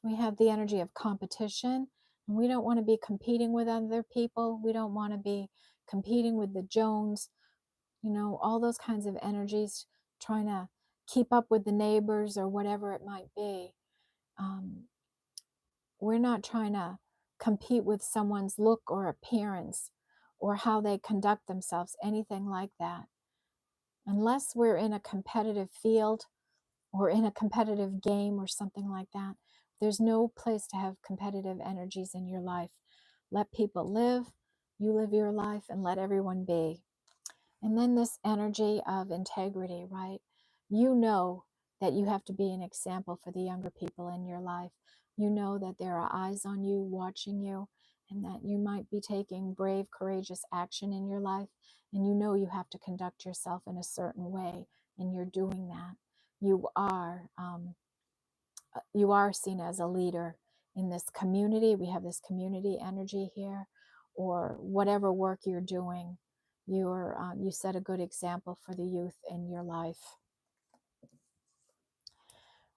We have the energy of competition, and we don't want to be competing with other people. We don't want to be competing with the Jones, all those kinds of energies, trying to keep up with the neighbors or whatever it might be. We're not trying to compete with someone's look or appearance or how they conduct themselves, anything like that. Unless we're in a competitive field or in a competitive game or something like that, there's no place to have competitive energies in your life. Let people live, you live your life, and let everyone be. And then this energy of integrity, right? You know that you have to be an example for the younger people in your life. You know that there are eyes on you, watching you, and that you might be taking brave, courageous action in your life. And you know you have to conduct yourself in a certain way, and you're doing that. You are seen as a leader in this community. We have this community energy here, or whatever work you're doing. You set a good example for the youth in your life.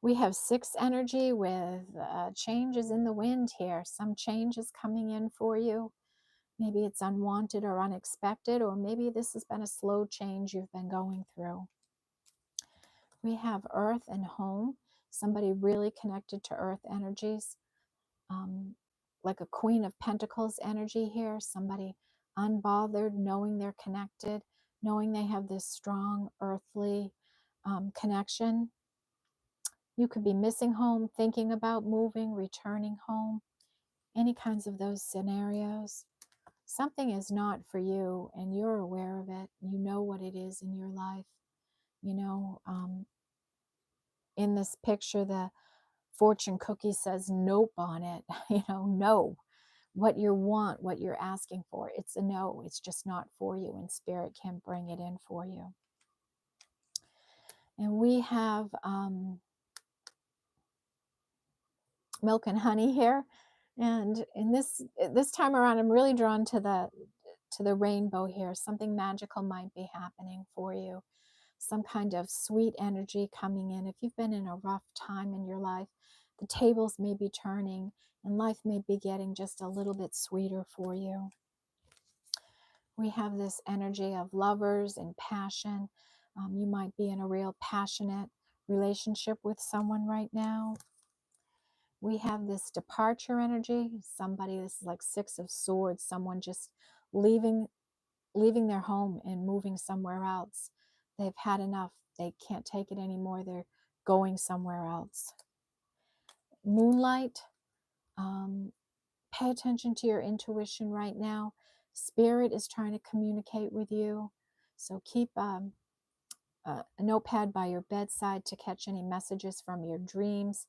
We have 6 energy with changes in the wind here. Some change is coming in for you. Maybe it's unwanted or unexpected, or maybe this has been a slow change you've been going through. We have earth and home. Somebody really connected to earth energies, like a Queen of Pentacles energy here. Somebody unbothered, knowing they're connected, knowing they have this strong earthly connection. You could be missing home, thinking about moving, returning home, any kinds of those scenarios. Something is not for you, and you're aware of it. You know what it is in your life. In this picture, the fortune cookie says nope on it. No. What you want, what you're asking for, it's a no. It's just not for you, and Spirit can bring it in for you. And we have milk and honey here, and in this time around, I'm really drawn to the rainbow here. Something magical might be happening for you. Some kind of sweet energy coming in. If you've been in a rough time in your life, the tables may be turning, and life may be getting just a little bit sweeter for you. We have this energy of lovers and passion. You might be in a real passionate relationship with someone right now. We have this departure energy. This is like 6 of Swords, someone just leaving their home and moving somewhere else. They've had enough. They can't take it anymore. They're going somewhere else. Moonlight. Pay attention to your intuition right now. Spirit is trying to communicate with you. So keep a notepad by your bedside to catch any messages from your dreams.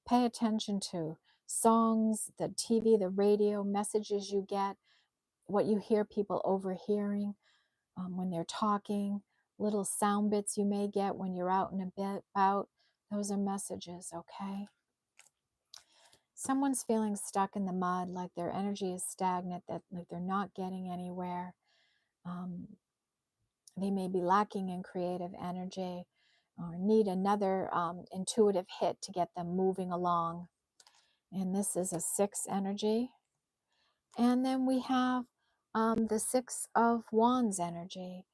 Pay attention to songs, the TV, the radio, messages you get, what you hear people overhearing when they're talking, little sound bits you may get when you're out and about. Those are messages, okay? Someone's feeling stuck in the mud, like their energy is stagnant, that like they're not getting anywhere. They may be lacking in creative energy or need another intuitive hit to get them moving along. And this is a 6 energy. And then we have the 6 of Wands energy.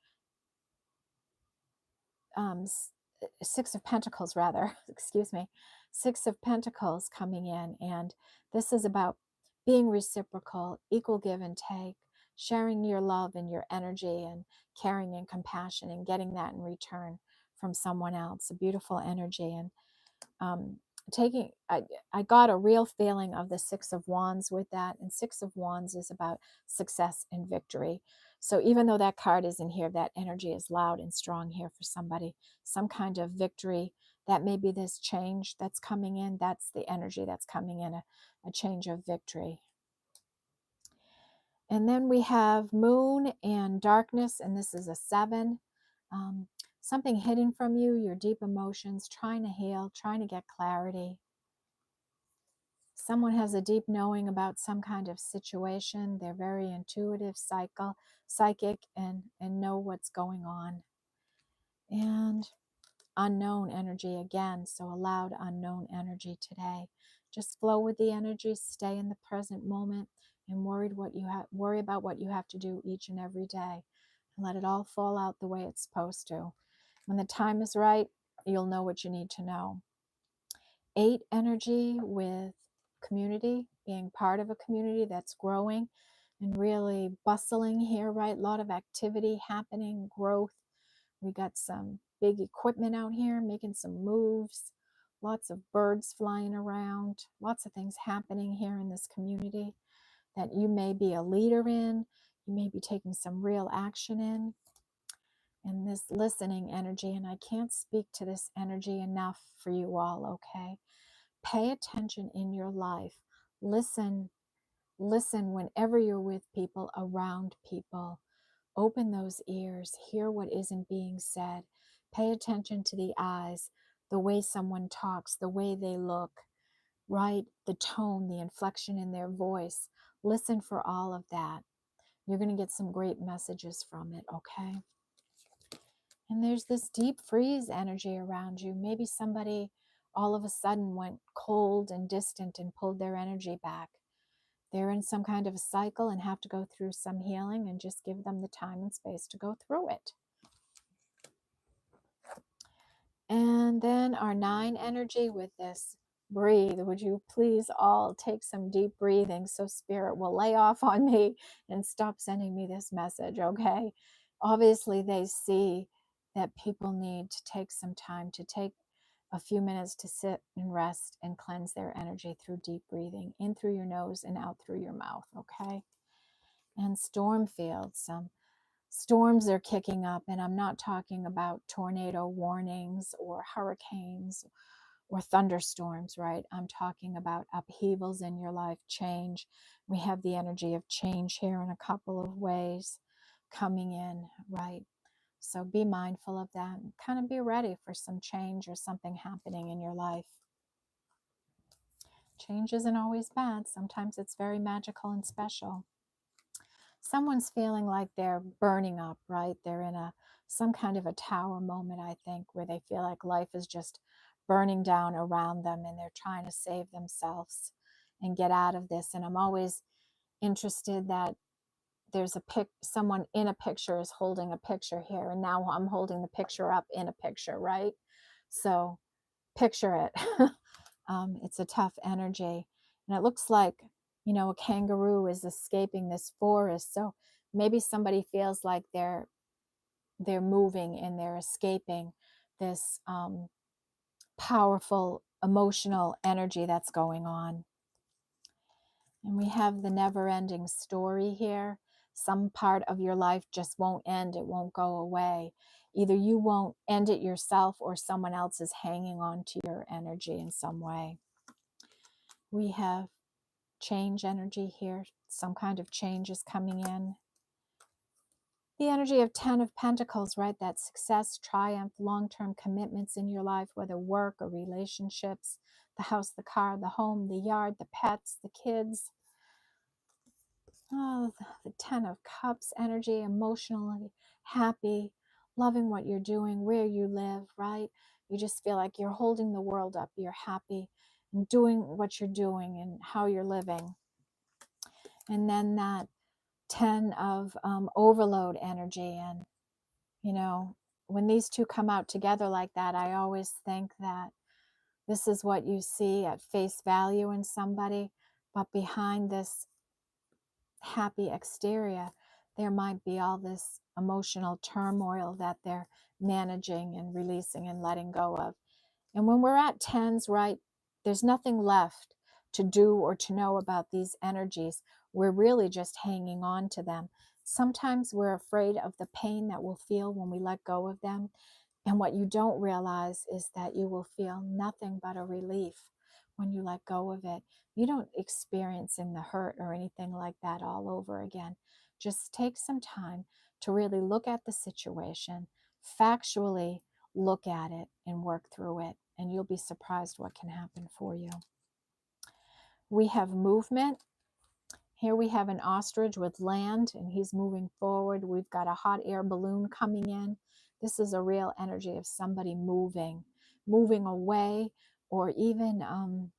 6 of Pentacles, rather, excuse me, 6 of Pentacles coming in. And this is about being reciprocal, equal give and take, sharing your love and your energy and caring and compassion and getting that in return from someone else. A beautiful energy. And I got a real feeling of the 6 of Wands with that. And 6 of Wands is about success and victory. So even though that card isn't here, that energy is loud and strong here for somebody. Some kind of victory. That may be this change that's coming in. That's the energy that's coming in, a change of victory. And then we have Moon and Darkness, and this is a 7. Something hidden from you, your deep emotions, trying to heal, trying to get clarity. Someone has a deep knowing about some kind of situation. They're very intuitive, psychic, and know what's going on. And unknown energy again, so a loud unknown energy today. Just flow with the energy, stay in the present moment, and worry about what you have to do each and every day, and let it all fall out the way it's supposed to. When the time is right, you'll know what you need to know. 8 energy with community, being part of a community that's growing and really bustling here, right? A lot of activity happening, growth. We got some big equipment out here making some moves, lots of birds flying around, lots of things happening here in this community that you may be a leader in, you may be taking some real action in. And this listening energy, and I can't speak to this energy enough for you all, okay? Pay attention in your life. Listen whenever you're with people, around people. Open those ears, hear what isn't being said. Pay attention to the eyes, the way someone talks, the way they look, right? The tone, the inflection in their voice. Listen for all of that. You're going to get some great messages from it, okay? And there's this deep freeze energy around you. Maybe somebody all of a sudden went cold and distant and pulled their energy back. They're in some kind of a cycle and have to go through some healing, and just give them the time and space to go through it. And then our 9 energy with this breathe. Would you please all take some deep breathing so Spirit will lay off on me and stop sending me this message, okay? Obviously, they see that people need to take some time, to take a few minutes to sit and rest and cleanse their energy through deep breathing, in through your nose and out through your mouth, okay? And storm fields, some storms are kicking up, and I'm not talking about tornado warnings or hurricanes or thunderstorms, right? I'm talking about upheavals in your life, change. We have the energy of change here in a couple of ways coming in, right? So be mindful of that and kind of be ready for some change or something happening in your life. Change isn't always bad. Sometimes it's very magical and special. Someone's feeling like they're burning up, right? They're in some kind of a tower moment, I think, where they feel like life is just burning down around them and they're trying to save themselves and get out of this. And I'm always interested that there's someone in a picture is holding a picture here, and now I'm holding the picture up in a picture, right? So picture it. It's a tough energy, and it looks like, a kangaroo is escaping this forest. So maybe somebody feels like they're moving and they're escaping this powerful emotional energy that's going on. And we have the never-ending story here. Some part of your life just won't end. It won't go away. Either you won't end it yourself, or someone else is hanging on to your energy in some way. We have change energy here. Some kind of change is coming in. The energy of 10 of Pentacles, right? That success, triumph, long-term commitments in your life, whether work or relationships, the house, the car, the home, the yard, the pets, the kids. Oh, the 10 of Cups energy, emotionally happy, loving what you're doing, where you live, right? You just feel like you're holding the world up. You're happy and doing what you're doing and how you're living. And then that 10 of overload energy. And, you know, when these two come out together like that, I always think that this is what you see at face value in somebody, but behind this happy exterior, there might be all this emotional turmoil that they're managing and releasing and letting go of. And when we're at tens, right, there's nothing left to do or to know about these energies. We're really just hanging on to them. Sometimes we're afraid of the pain that we'll feel when we let go of them. And what you don't realize is that you will feel nothing but a relief when you let go of it. You don't experience in the hurt or anything like that all over again. Just take some time to really look at the situation, factually look at it and work through it, and you'll be surprised what can happen for you. We have movement. Here we have an ostrich with land, and he's moving forward. We've got a hot air balloon coming in. This is a real energy of somebody moving away, or even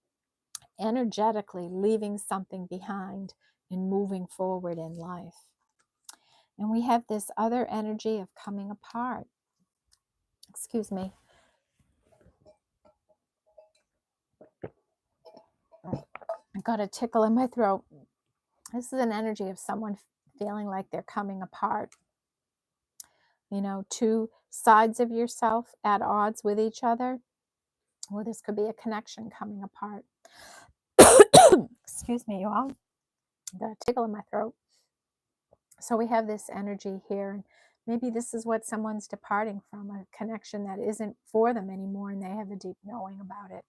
energetically leaving something behind and moving forward in life. And we have this other energy of coming apart. Excuse me. I got a tickle in my throat. This is an energy of someone feeling like they're coming apart. You know, two sides of yourself at odds with each other. Or this could be a connection coming apart. Excuse me, you all. Got a tickle in my throat. So we have this energy here. Maybe this is what someone's departing from, a connection that isn't for them anymore, and they have a deep knowing about it.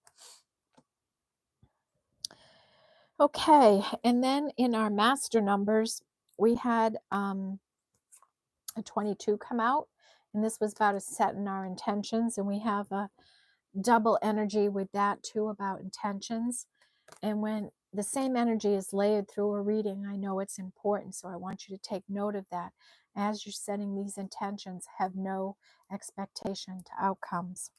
Okay, and then in our master numbers, we had a 22 come out, and this was about setting our intentions, and we have a double energy with that too about intentions. And when the same energy is layered through a reading, I know it's important, so I want you to take note of that. As you're setting these intentions, have no expectation to outcomes.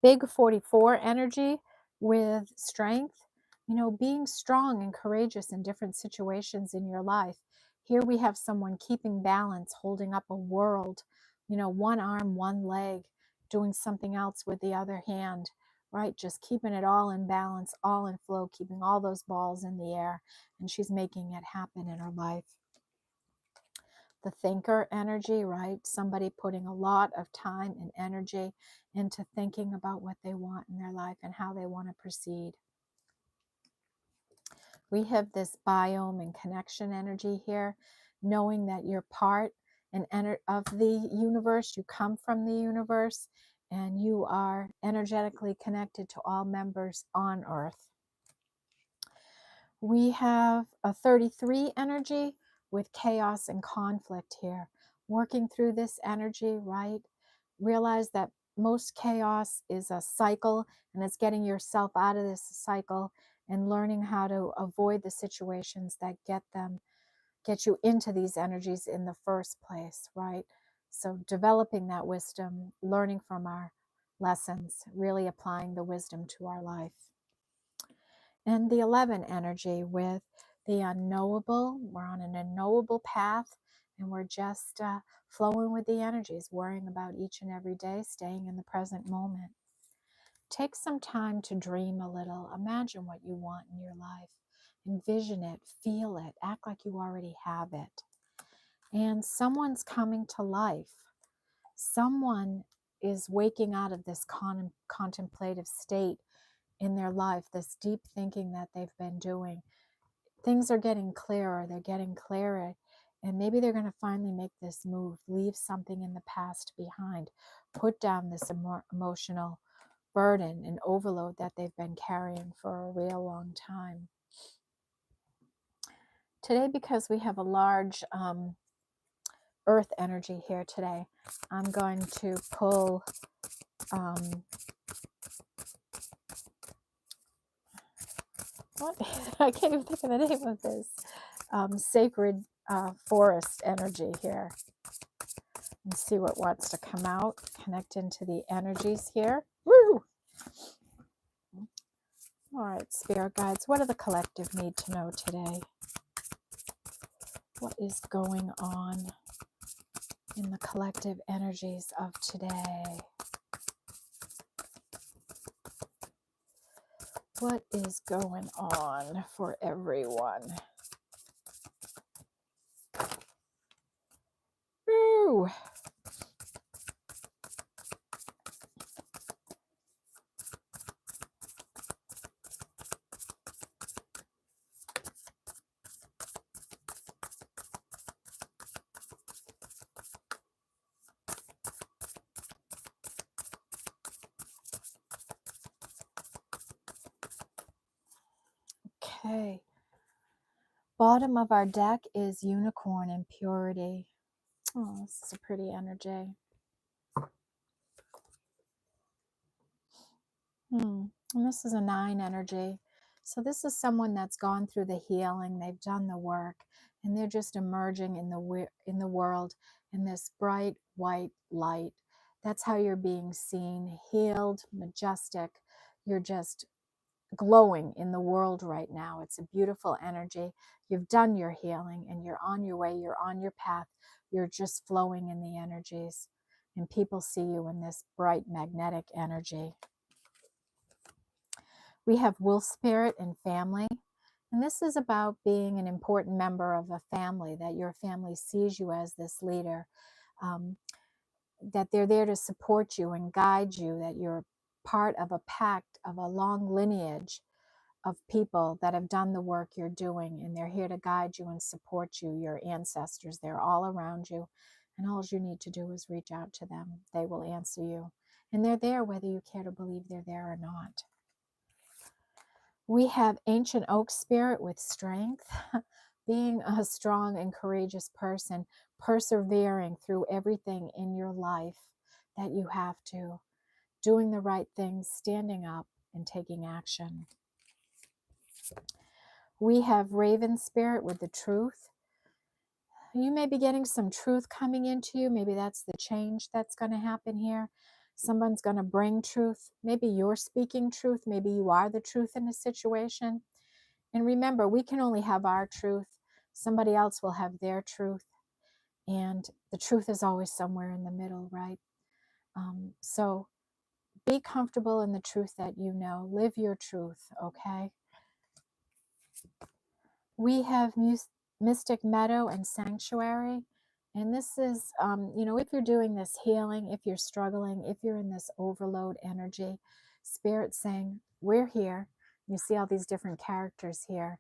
Big 44 energy with strength, you know, being strong and courageous in different situations in your life. Here we have someone keeping balance, holding up a world, you know, one arm, one leg, doing something else with the other hand, right? Just keeping it all in balance, all in flow, keeping all those balls in the air. And she's making it happen in her life. The thinker energy, right? Somebody putting a lot of time and energy into thinking about what they want in their life and how they want to proceed. We have this biome and connection energy here, knowing that you're part of the universe, you come from the universe, and you are energetically connected to all members on Earth. We have a 33 energy with chaos and conflict here. Working through this energy, right? Realize that most chaos is a cycle, and it's getting yourself out of this cycle and learning how to avoid the situations that get you into these energies in the first place, right? So developing that wisdom, learning from our lessons, really applying the wisdom to our life. And the 11 energy with the unknowable. We're on an unknowable path, and we're just flowing with the energies, worrying about each and every day, staying in the present moment. Take some time to dream a little. Imagine what you want in your life. Envision it, feel it, act like you already have it. And someone's coming to life. Someone is waking out of this contemplative state in their life, this deep thinking that they've been doing. Things are getting clearer, they're getting clearer, and maybe they're going to finally make this move, leave something in the past behind, put down this emotional burden and overload that they've been carrying for a real long time. Today, because we have a large earth energy here today. I'm going to pull what I can't even think of the name of this sacred forest energy here, and see what wants to come out, connect into the energies here. Woo! All right, spirit guides, what do the collective need to know today? What is going on in the collective energies of today? What is going on for everyone? Woo! Okay. Bottom of our deck is unicorn and purity. Oh, this is a pretty energy. And this is a 9 energy. So this is someone that's gone through the healing, they've done the work, and they're just emerging in the world in this bright white light. That's how you're being seen, healed, majestic. You're just glowing in the world right now. It's a beautiful energy. You've done your healing and you're on your way, you're on your path. You're just flowing in the energies, and people see you in this bright magnetic energy. We have wolf spirit and family. And this is about being an important member of a family, that your family sees you as this leader, that they're there to support you and guide you, that you're part of a pact of a long lineage of people that have done the work you're doing, and they're here to guide you and support you. Your ancestors, they're all around you, and all you need to do is reach out to them. They will answer you, and they're there whether you care to believe they're there or not. We have ancient oak spirit with strength, being a strong and courageous person, persevering through everything in your life that you have to, doing the right things, standing up and taking action. We have raven spirit with the truth. You may be getting some truth coming into you. Maybe that's the change that's going to happen here. Someone's going to bring truth. Maybe you're speaking truth. Maybe you are the truth in a situation. And remember, we can only have our truth. Somebody else will have their truth. And the truth is always somewhere in the middle, right? So be comfortable in the truth that you know. Live your truth, okay? We have Mystic Meadow and Sanctuary. And this is, if you're doing this healing, if you're struggling, if you're in this overload energy, Spirit saying, we're here. You see all these different characters here.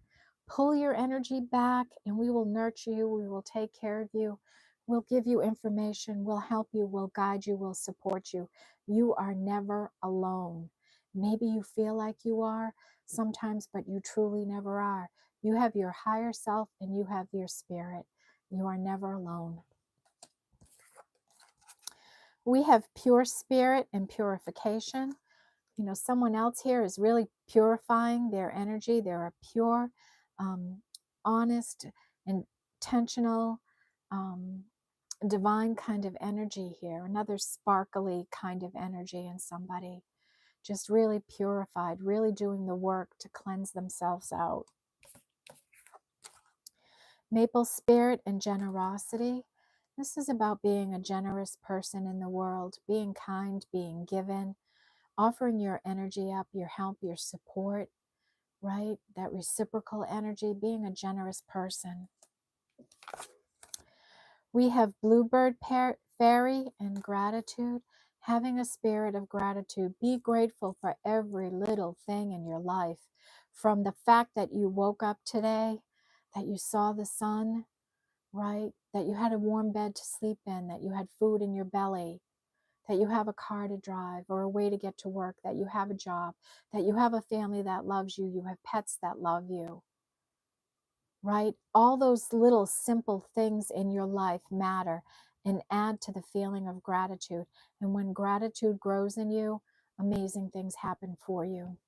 Pull your energy back and we will nurture you. We will take care of you. We'll give you information. We'll help you. We'll guide you. We'll support you. You are never alone. Maybe you feel like you are sometimes, but you truly never are. You have your higher self and you have your spirit. You are never alone. We have pure spirit and purification. Someone else here is really purifying their energy. They're a pure, honest, intentional, divine kind of energy here. Another sparkly kind of energy in somebody. Just really purified, really doing the work to cleanse themselves out. Maple spirit and generosity. This is about being a generous person in the world, being kind, being given, offering your energy up, your help, your support, right? That reciprocal energy, being a generous person. We have bluebird fairy and gratitude, having a spirit of gratitude. Be grateful for every little thing in your life, from the fact that you woke up today, that you saw the sun, right? That you had a warm bed to sleep in, that you had food in your belly, that you have a car to drive or a way to get to work, that you have a job, that you have a family that loves you, you have pets that love you, right? All those little simple things in your life matter and add to the feeling of gratitude. And when gratitude grows in you, amazing things happen for you.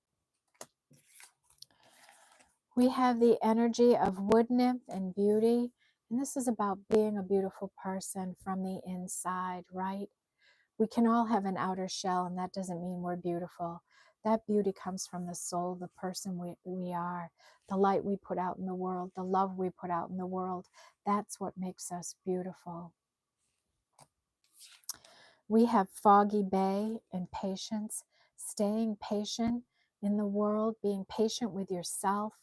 We have the energy of wood nymph and beauty. And this is about being a beautiful person from the inside, right? We can all have an outer shell, and that doesn't mean we're beautiful. That beauty comes from the soul, the person we are, the light we put out in the world, the love we put out in the world. That's what makes us beautiful. We have foggy bay and patience, staying patient in the world, being patient with yourself,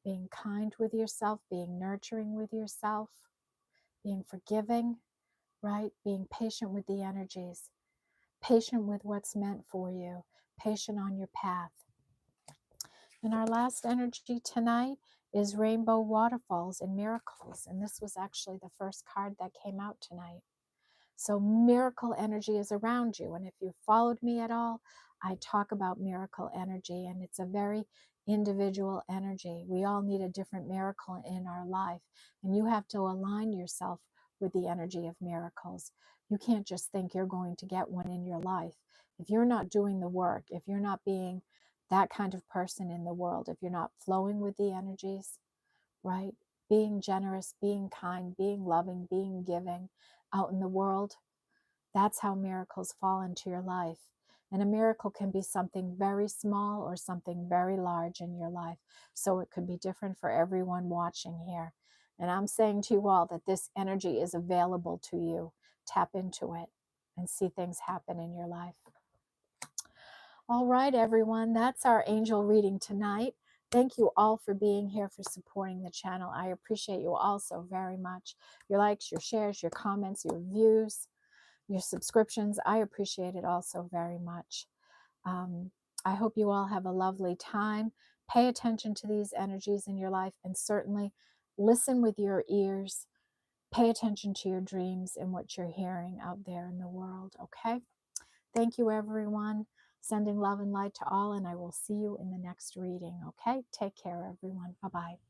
being kind with yourself, being nurturing with yourself, being forgiving, right? Being patient with the energies, patient with what's meant for you, patient on your path. And our last energy tonight is Rainbow Waterfalls and Miracles. And this was actually the first card that came out tonight. So miracle energy is around you. And if you followed me at all, I talk about miracle energy, and it's a very individual energy. We all need a different miracle in our life, and you have to align yourself with the energy of miracles. You can't just think you're going to get one in your life. If you're not doing the work, if you're not being that kind of person in the world, if you're not flowing with the energies, right? Being generous, being kind, being loving, being giving out in the world, that's how miracles fall into your life. And a miracle can be something very small or something very large in your life. So it could be different for everyone watching here. And I'm saying to you all that this energy is available to you. Tap into it and see things happen in your life. All right, everyone, that's our angel reading tonight. Thank you all for being here, for supporting the channel. I appreciate you all so very much. Your likes, your shares, your comments, your views, your subscriptions. I appreciate it all so very much. I hope you all have a lovely time. Pay attention to these energies in your life, and certainly listen with your ears. Pay attention to your dreams and what you're hearing out there in the world, okay? Thank you, everyone. Sending love and light to all, and I will see you in the next reading, okay? Take care, everyone. Bye-bye.